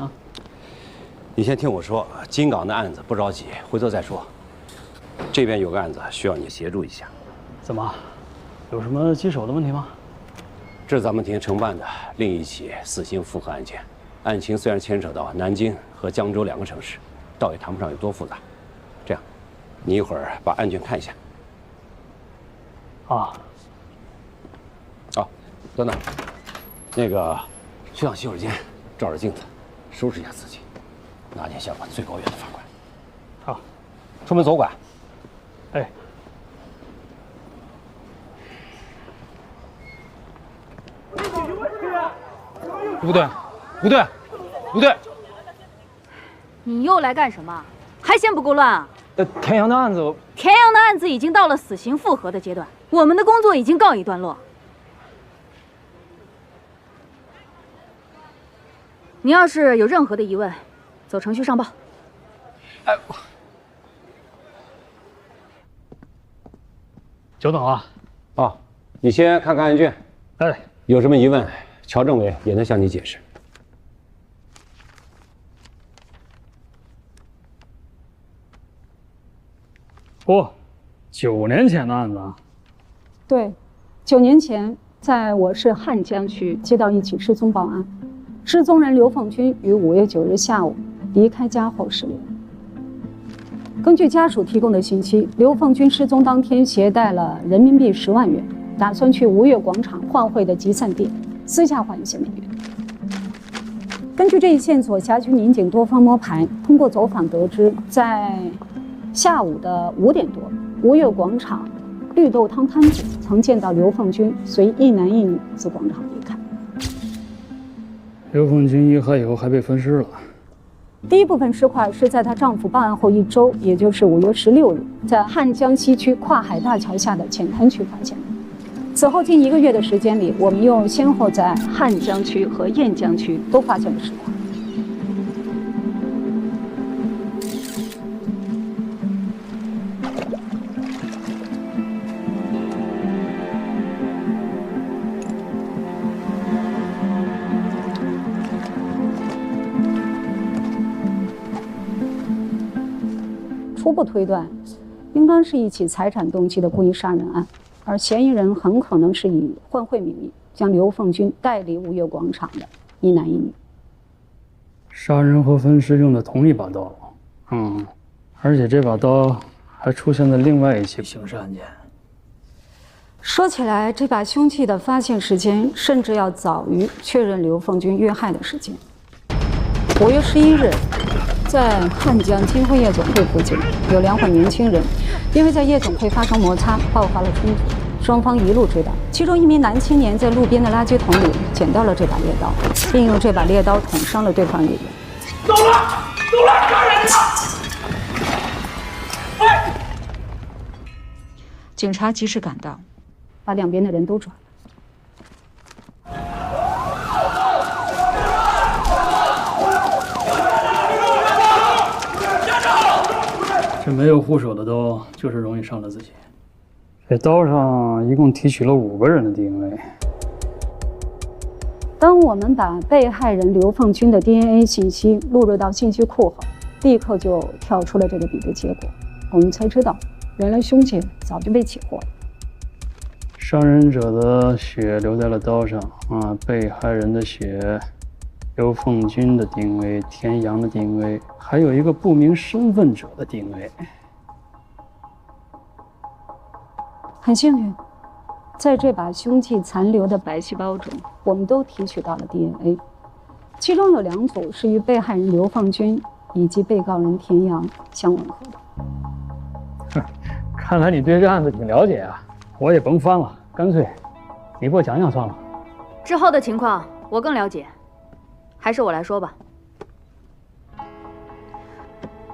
Speaker 18: 你先听我说，金港的案子不着急，回头再说。这边有个案子需要你协助一下。
Speaker 9: 怎么？有什么棘手的问题吗？
Speaker 18: 这是咱们庭承办的另一起死刑复核案件。案情虽然牵扯到南京和江州2个城市，倒也谈不上有多复杂。这样，你一会儿把案卷看一下。
Speaker 9: 啊。
Speaker 18: 哦，等等，那个去趟洗手间，照着镜子，收拾一下自己，拿件下管最高院的法官。
Speaker 9: 好，
Speaker 18: 出门左拐。
Speaker 9: 哎。
Speaker 11: 不对。不对，不对！
Speaker 12: 你又来干什么？还嫌不够乱啊？
Speaker 13: 田阳的案子，
Speaker 12: 田阳的案子已经到了死刑复核的阶段，我们的工作已经告一段落。你要是有任何的疑问，走程序上报。
Speaker 9: 哎，久等了。
Speaker 18: 哦，你先看看案卷。
Speaker 9: 哎，
Speaker 18: 有什么疑问，乔政委也能向你解释。
Speaker 9: 哦，9年前的案子啊。
Speaker 22: 对，9年前，在我市汉江区接到一起失踪报案，失踪人刘凤军于5月9日下午离开家后失联。根据家属提供的信息，刘凤军失踪当天携带了人民币10万元，打算去吴越广场换汇的集散地，私下换一些美元。根据这一线索，辖区民警多方摸排，通过走访得知，在下午的5点多，吴越广场绿豆汤摊子曾见到刘凤军随一男一女自广场离开。
Speaker 9: 刘凤军遇害以后还被分尸了。
Speaker 22: 第一部分尸块是在她丈夫报案后1周，也就是5月16日，在汉江西区跨海大桥下的浅滩区发现的。此后近1个月的时间里，我们又先后在汉江区和雁江区都发现了尸块。初步推断，应当是一起财产动机的故意杀人案，而嫌疑人很可能是以换汇名义将刘凤军带离吴越广场的一男一女。
Speaker 9: 杀人和分尸用的同一把刀，而且这把刀还出现在另外一起刑事案件。
Speaker 22: 说起来，这把凶器的发现时间甚至要早于确认刘凤军遇害的时间。5月11日。在汉江金汇夜总会附近，有2伙年轻人因为在夜总会发生摩擦，爆发了冲突，双方一路追打。其中一名男青年在路边的垃圾桶里捡到了这把猎刀，并用这把猎刀捅伤了对方一人。
Speaker 16: 走了，抓人了！
Speaker 22: 警察及时赶到，把两边的人都抓了。
Speaker 9: 这没有护手的刀，就是容易伤了自己。这刀上一共提取了5个人的 DNA。
Speaker 22: 当我们把被害人刘凤军的 DNA 信息录入到信息库后，立刻就跳出了这个比对结果。我们才知道，原来凶器早就被起获了。
Speaker 9: 伤人者的血留在了刀上啊，被害人的血，刘凤军的 DNA， 田阳的 DNA， 还有一个不明身份者的 DNA。
Speaker 22: 很幸运，在这把凶器残留的白细胞中，我们都提取到了 DNA， 其中有2组是与被害人刘凤军以及被告人田阳相吻合的。
Speaker 9: 看来你对这案子挺了解啊，我也甭翻了，干脆你给我讲讲算了。
Speaker 7: 之后的情况我更了解，还是我来说吧。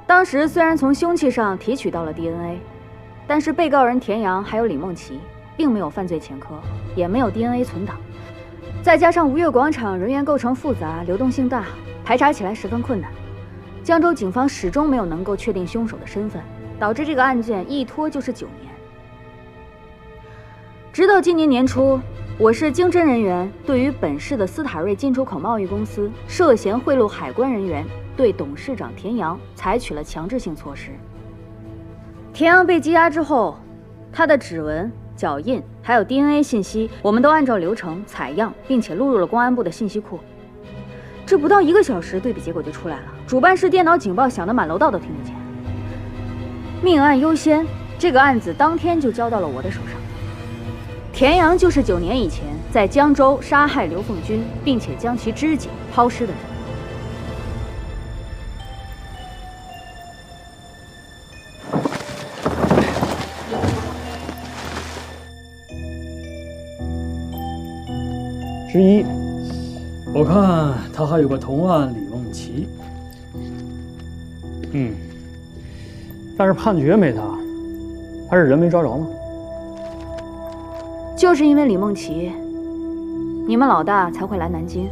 Speaker 7: 当时虽然从凶器上提取到了 DNA， 但是被告人田阳还有李梦琪并没有犯罪前科，也没有 DNA 存档，再加上吴越广场人员构成复杂、流动性大，排查起来十分困难。江州警方始终没有能够确定凶手的身份，导致这个案件一拖就是9年。直到今年年初，我市经侦人员对于本市的斯塔瑞进出口贸易公司涉嫌贿赂海关人员，对董事长田阳采取了强制性措施。田阳被羁押之后，他的指纹、脚印还有 DNA 信息，我们都按照流程采样，并且录入了公安部的信息库。这不到1个小时，对比结果就出来了。主办室电脑警报响得满楼道都听得见。命案优先，这个案子当天就交到了我的手上。田阳就是9年以前在江州杀害刘凤军，并且将其肢解抛尸的人。
Speaker 9: 之一，我看他还有个同案李梦琪。但是判决没他，还是人没抓着吗？
Speaker 7: 就是因为李梦琪，你们老大才会来南京。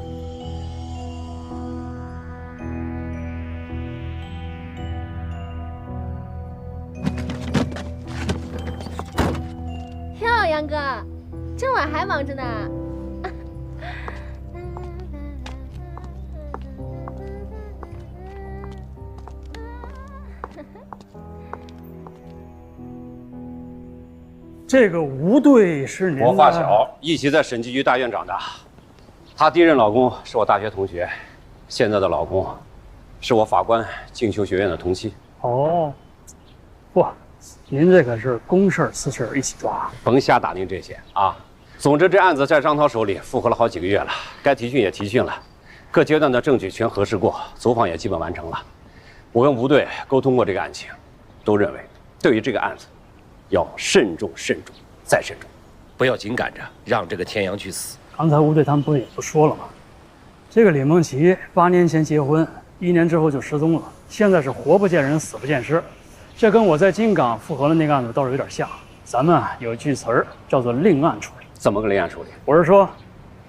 Speaker 12: 哟，杨哥，这晚还忙着呢。
Speaker 9: 这个吴队是您的？
Speaker 18: 我发小，一起在审计局大院长大。她第一任老公是我大学同学，现在的老公是我法官进修学院的同期。
Speaker 9: 哦，不，您这可是公事私事一起抓，
Speaker 18: 甭瞎打听这些啊。总之，这案子在张涛手里复核了好几个月了，该提讯也提讯了，各阶段的证据全核实过，走访也基本完成了。我跟吴队沟通过这个案情，都认为对于这个案子要慎重、慎重再慎重，不要紧赶着让这个田阳去死。
Speaker 9: 刚才吴队他们不是也不说了吗？这个李梦琪8年前结婚，1年之后就失踪了，现在是活不见人，死不见尸。这跟我在金港复核的那个案子倒是有点像。咱们有句词儿叫做另案处理。
Speaker 18: 怎么个另案处理？
Speaker 9: 我是说，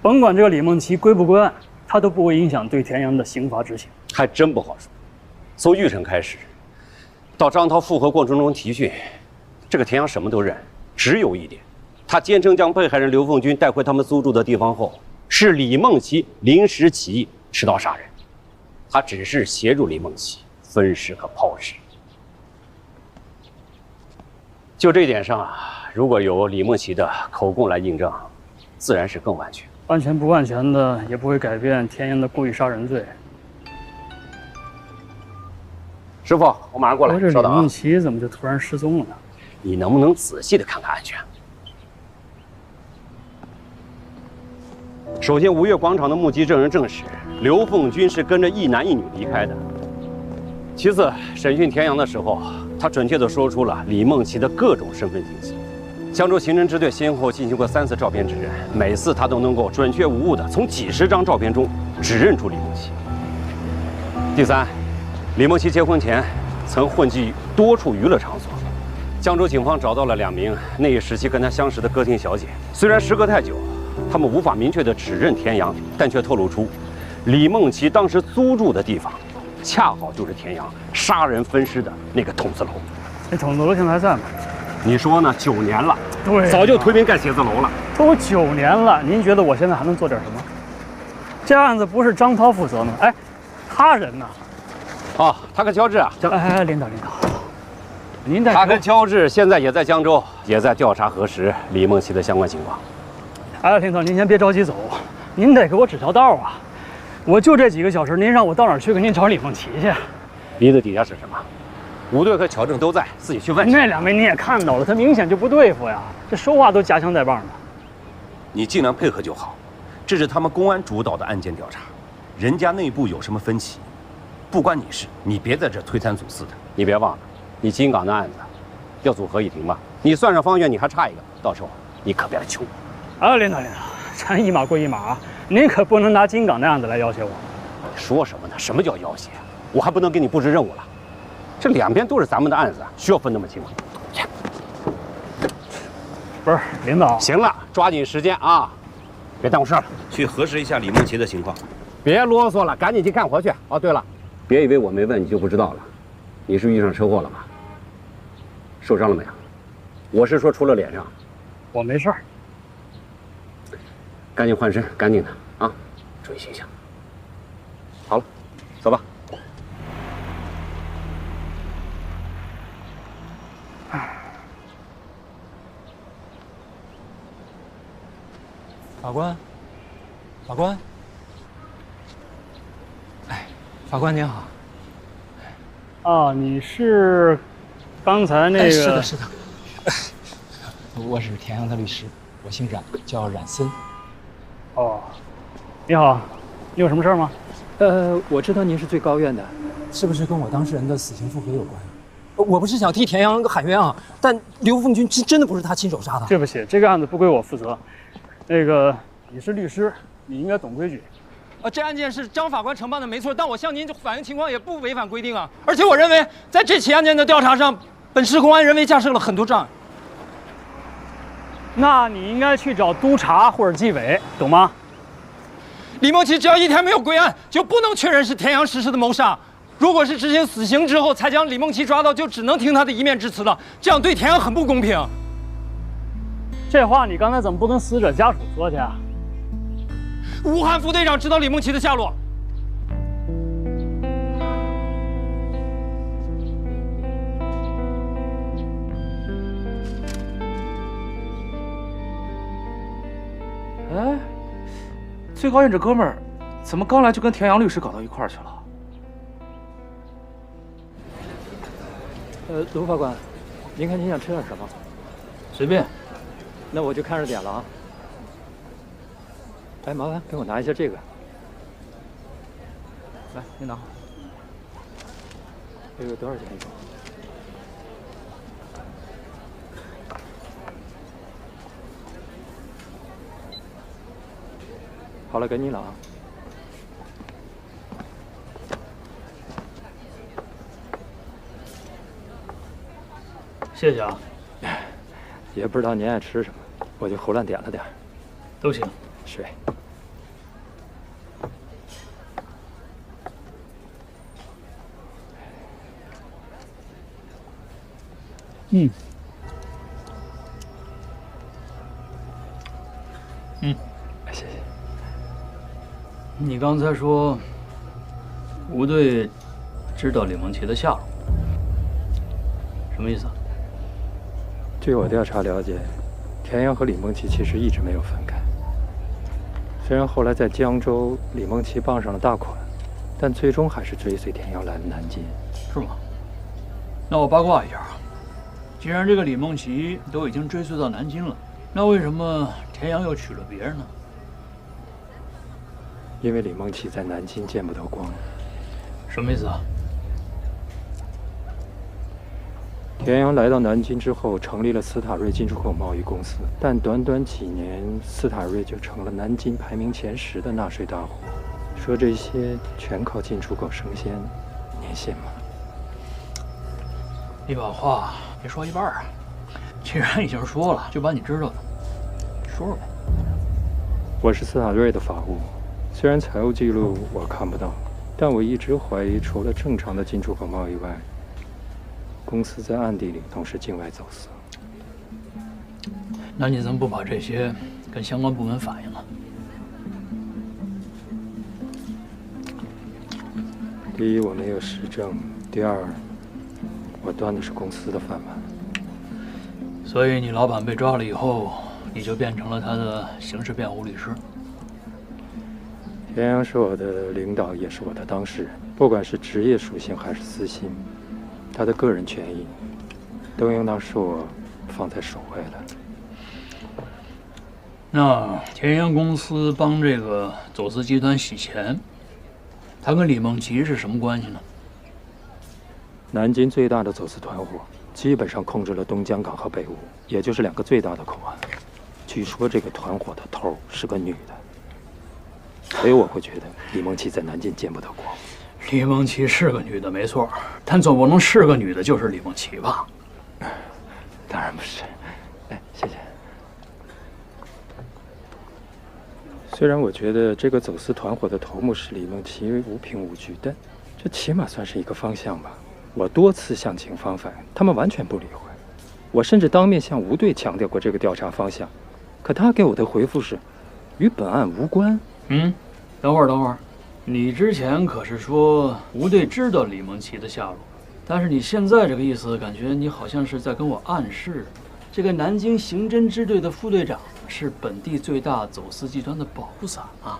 Speaker 9: 甭管这个李梦琪归不归案，他都不会影响对田阳的刑罚执行。
Speaker 18: 还真不好说。从玉成开始，到张涛复核过程中提讯，这个田阳什么都认，只有一点，他坚称将被害人刘凤军带回他们租住的地方后，是李梦琪临时起意持刀杀人，他只是协助李梦琪分尸和抛尸。就这一点上啊，如果有李梦琪的口供来印证，自然是更完全。
Speaker 9: 完全不完全的，也不会改变田阳的故意杀人罪。
Speaker 18: 师傅，我马上过来。
Speaker 9: 这李
Speaker 18: 稍等啊。
Speaker 9: 梦琪怎么就突然失踪了呢？
Speaker 18: 你能不能仔细的看看案卷？首先，吴越广场的目击证人证实，刘凤军是跟着一男一女离开的。其次，审讯田阳的时候，他准确地说出了李梦琪的各种身份信息。江州刑侦支队先后进行过3次照片指认，每次他都能够准确无误地从几十张照片中指认出李梦琪。第三，李梦琪结婚前曾混迹多处娱乐场所。江州警方找到了2名那一时期跟他相识的歌厅小姐，虽然时隔太久，他们无法明确地指认田阳，但却透露出李梦琪当时租住的地方，恰好就是田阳杀人分尸的那个筒子楼。
Speaker 9: 那筒子楼现在还在吗？
Speaker 18: 你说呢？9年了，
Speaker 9: 对，
Speaker 18: 早就推平盖写字楼了。
Speaker 9: 都9年了，您觉得我现在还能做点什么？这案子不是张涛负责吗？哎，他人呢？
Speaker 18: 哦，他跟乔治啊。
Speaker 9: 哎，领导，您带
Speaker 18: 他跟乔治现在也在江州，也在调查核实李梦琪的相关情况。
Speaker 9: 哎，领导，您先别着急走，您得给我指条道啊！我就这几个小时，您让我到哪儿去给您找李梦琪去？
Speaker 18: 鼻子底下是什么？吴队和乔正都在，自己去问。
Speaker 9: 那两位你也看到了，他明显就不对付呀，这说话都夹枪带棒的。
Speaker 18: 你尽量配合就好，这是他们公安主导的案件调查，人家内部有什么分歧，不关你事，你别在这推三阻四的。你别忘了，你金港的案子要组合议庭吧？你算上方院，你还差一个，到时候你可别来求我。
Speaker 9: 啊，领导，咱一码归一码啊，您可不能拿金港的案子来要挟我。
Speaker 18: 你说什么呢？什么叫要挟？我还不能给你布置任务了。这两边都是咱们的案子，需要分那么清吗？
Speaker 9: 不是，领导。
Speaker 18: 行了，抓紧时间啊，别耽误事儿了。去核实一下李梦琪的情况。别啰嗦了，赶紧去干活去。哦，对了，别以为我没问你就不知道了。你是遇上车祸了吗？受伤了没有？我是说除了脸上。
Speaker 9: 我没事儿。
Speaker 18: 赶紧换身，赶紧的啊，注意形象。好了，走吧。
Speaker 13: 法官，法官，哎，法官您好。
Speaker 9: 啊，你是刚才那个？
Speaker 13: 是的，是的。我是田阳的律师，我姓冉，叫冉森。
Speaker 9: 哦，你好，你有什么事吗？
Speaker 13: 我知道您是最高院的，是不是跟我当事人的死刑复核有关？我不是想替田阳喊冤啊，但刘凤军真的不是他亲手杀的。
Speaker 9: 对不起，这个案子不归我负责。那个，你是律师，你应该懂规矩。
Speaker 13: 这案件是张法官承办的没错，但我向您反映情况也不违反规定啊。而且我认为，在这起案件的调查上，本市公安人为架设了很多障碍。
Speaker 9: 那你应该去找督察或者纪委，懂吗？
Speaker 13: 李梦琪只要一天没有归案，就不能确认是田阳实施的谋杀。如果是执行死刑之后才将李梦琪抓到，就只能听他的一面之词了，这样对田阳很不公平。
Speaker 9: 这话你刚才怎么不跟死者家属说去啊？
Speaker 13: 武汉副队长知道李梦琪的下落。
Speaker 21: 哎，最高院这哥们儿，怎么刚来就跟田阳律师搞到一块儿去了？
Speaker 13: 卢法官，您看您想吃点什么？
Speaker 9: 随便。
Speaker 13: 那我就看着点了啊。哎，麻烦给我拿一下这个。来，您拿好。这个多少钱一个？好了，给你了啊。
Speaker 9: 谢谢啊。
Speaker 13: 也不知道您爱吃什么，我就胡乱点了点。
Speaker 9: 都行。
Speaker 13: 是。
Speaker 9: 嗯。
Speaker 13: 谢谢。
Speaker 9: 你刚才说，吴队知道李梦琪的下落，什么意思啊？
Speaker 13: 据我调查了解，田阳和李梦琪其实一直没有分开。虽然后来在江州，李梦琪傍上了大款，但最终还是追随田阳来了南京。
Speaker 9: 是吗？那我八卦一下啊，既然这个李梦琪都已经追随到南京了，那为什么田阳又娶了别人呢？
Speaker 13: 因为李梦琪在南京见不得光。
Speaker 9: 什么意思啊？
Speaker 13: 田阳来到南京之后，成立了斯塔瑞进出口贸易公司，但短短几年，斯塔瑞就成了南京排名前10的纳税大户。说这些全靠进出口生鲜，您信吗？
Speaker 9: 你把话别说一半啊！既然已经说了，就把你知道的说说呗。
Speaker 13: 我是斯塔瑞的法务，虽然财务记录我看不到，但我一直怀疑，除了正常的进出口贸易外，公司在暗地里同时境外走私。
Speaker 9: 那你怎么不把这些跟相关部门反映了？
Speaker 13: 第一，我没有实证；第二，我端的是公司的饭碗。
Speaker 9: 所以你老板被抓了以后，你就变成了他的刑事辩护律师。
Speaker 13: 田阳是我的领导，也是我的当事人，不管是职业属性还是私心，他的个人权益都应当是我放在首位的。
Speaker 9: 那田阳公司帮这个走私集团洗钱，他跟李梦琪是什么关系呢？
Speaker 13: 南京最大的走私团伙基本上控制了东江港和北坞，也就是2个最大的口岸。据说这个团伙的头是个女的，所以我会觉得李梦琪在南京见不得光。
Speaker 9: 李梦琪是个女的，没错，但总不能是个女的就是李梦琪吧？
Speaker 13: 当然不是。哎，谢谢。虽然我觉得这个走私团伙的头目是李梦琪无凭无据，但这起码算是一个方向吧。我多次向警方反映，他们完全不理会。我甚至当面向吴队强调过这个调查方向，可他给我的回复是，与本案无关。
Speaker 9: 等会儿，你之前可是说吴队知道李梦琪的下落，但是你现在这个意思，感觉你好像是在跟我暗示，这个南京刑侦支队的副队长是本地最大走私集团的保护伞啊。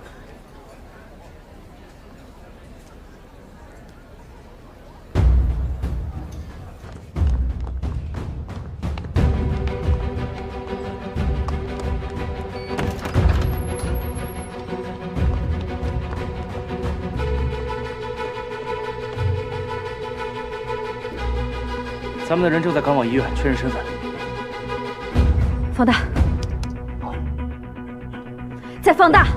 Speaker 3: 咱们的人正在赶往医院确认身份。
Speaker 12: 放大，再放大。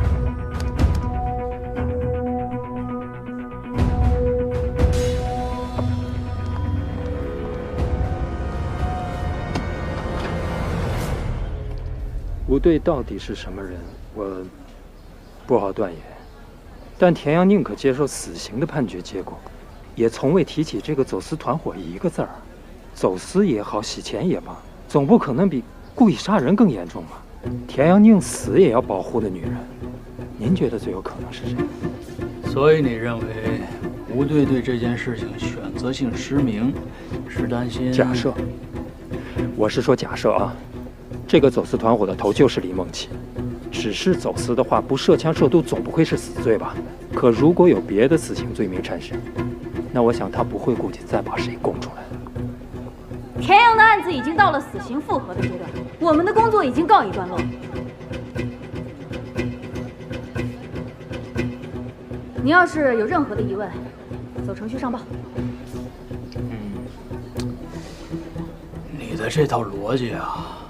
Speaker 13: 吴队到底是什么人，我不好断言。但田阳宁可接受死刑的判决结果，也从未提起这个走私团伙一个字儿。走私也好，洗钱也罢，总不可能比故意杀人更严重吧？田阳宁死也要保护的女人，您觉得最有可能是谁？
Speaker 9: 所以你认为吴队对这件事情选择性失明，是担心？
Speaker 13: 假设，我是说假设啊，这个走私团伙的头就是李梦琪。只是走私的话，不涉枪涉毒总不会是死罪吧？可如果有别的死刑罪名产生，那我想他不会顾及再把谁供出来。
Speaker 12: 田阳的案子已经到了死刑复核的阶段，我们的工作已经告一段落。你要是有任何的疑问，走程序上报。
Speaker 9: 你的这套逻辑啊，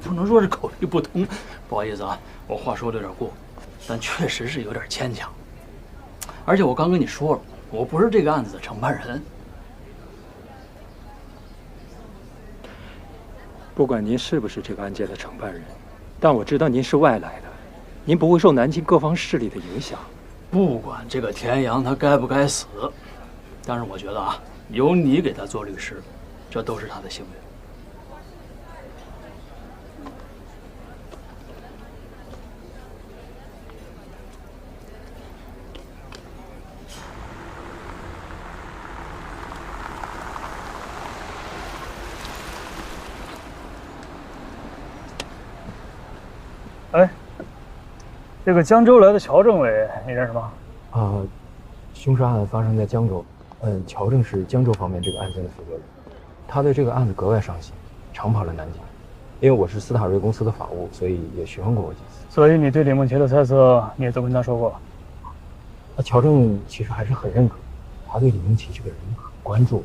Speaker 9: 不能说是口语不通，不好意思啊，我话说的有点过，但确实是有点牵强。而且我刚跟你说了，我不是这个案子的承办人。
Speaker 13: 不管您是不是这个案件的承办人，但我知道您是外来的，您不会受南京各方势力的影响。
Speaker 9: 不管这个田阳他该不该死，但是我觉得啊，由你给他做律师，这都是他的幸运。
Speaker 3: 哎，这个江州来的乔政委，你认识吗？
Speaker 6: 凶杀案发生在江州，乔政是江州方面这个案件的负责人，他对这个案子格外上心，常跑来南京。因为我是斯塔瑞公司的法务，所以也询问过我几次。
Speaker 3: 所以你对李梦琪的猜测，你也都跟他说过。
Speaker 6: 乔政其实还是很认可，他对李梦琪这个人很关注，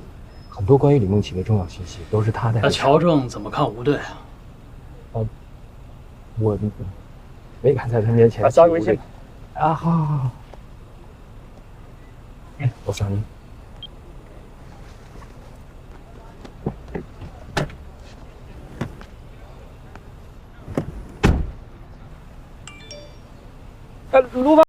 Speaker 6: 很多关于李梦琪的重要信息都是他带。
Speaker 9: 那乔政怎么看吴队啊？
Speaker 6: 我没敢在他面前
Speaker 3: 加个微信。
Speaker 6: 好。我想你。
Speaker 3: 卢凡。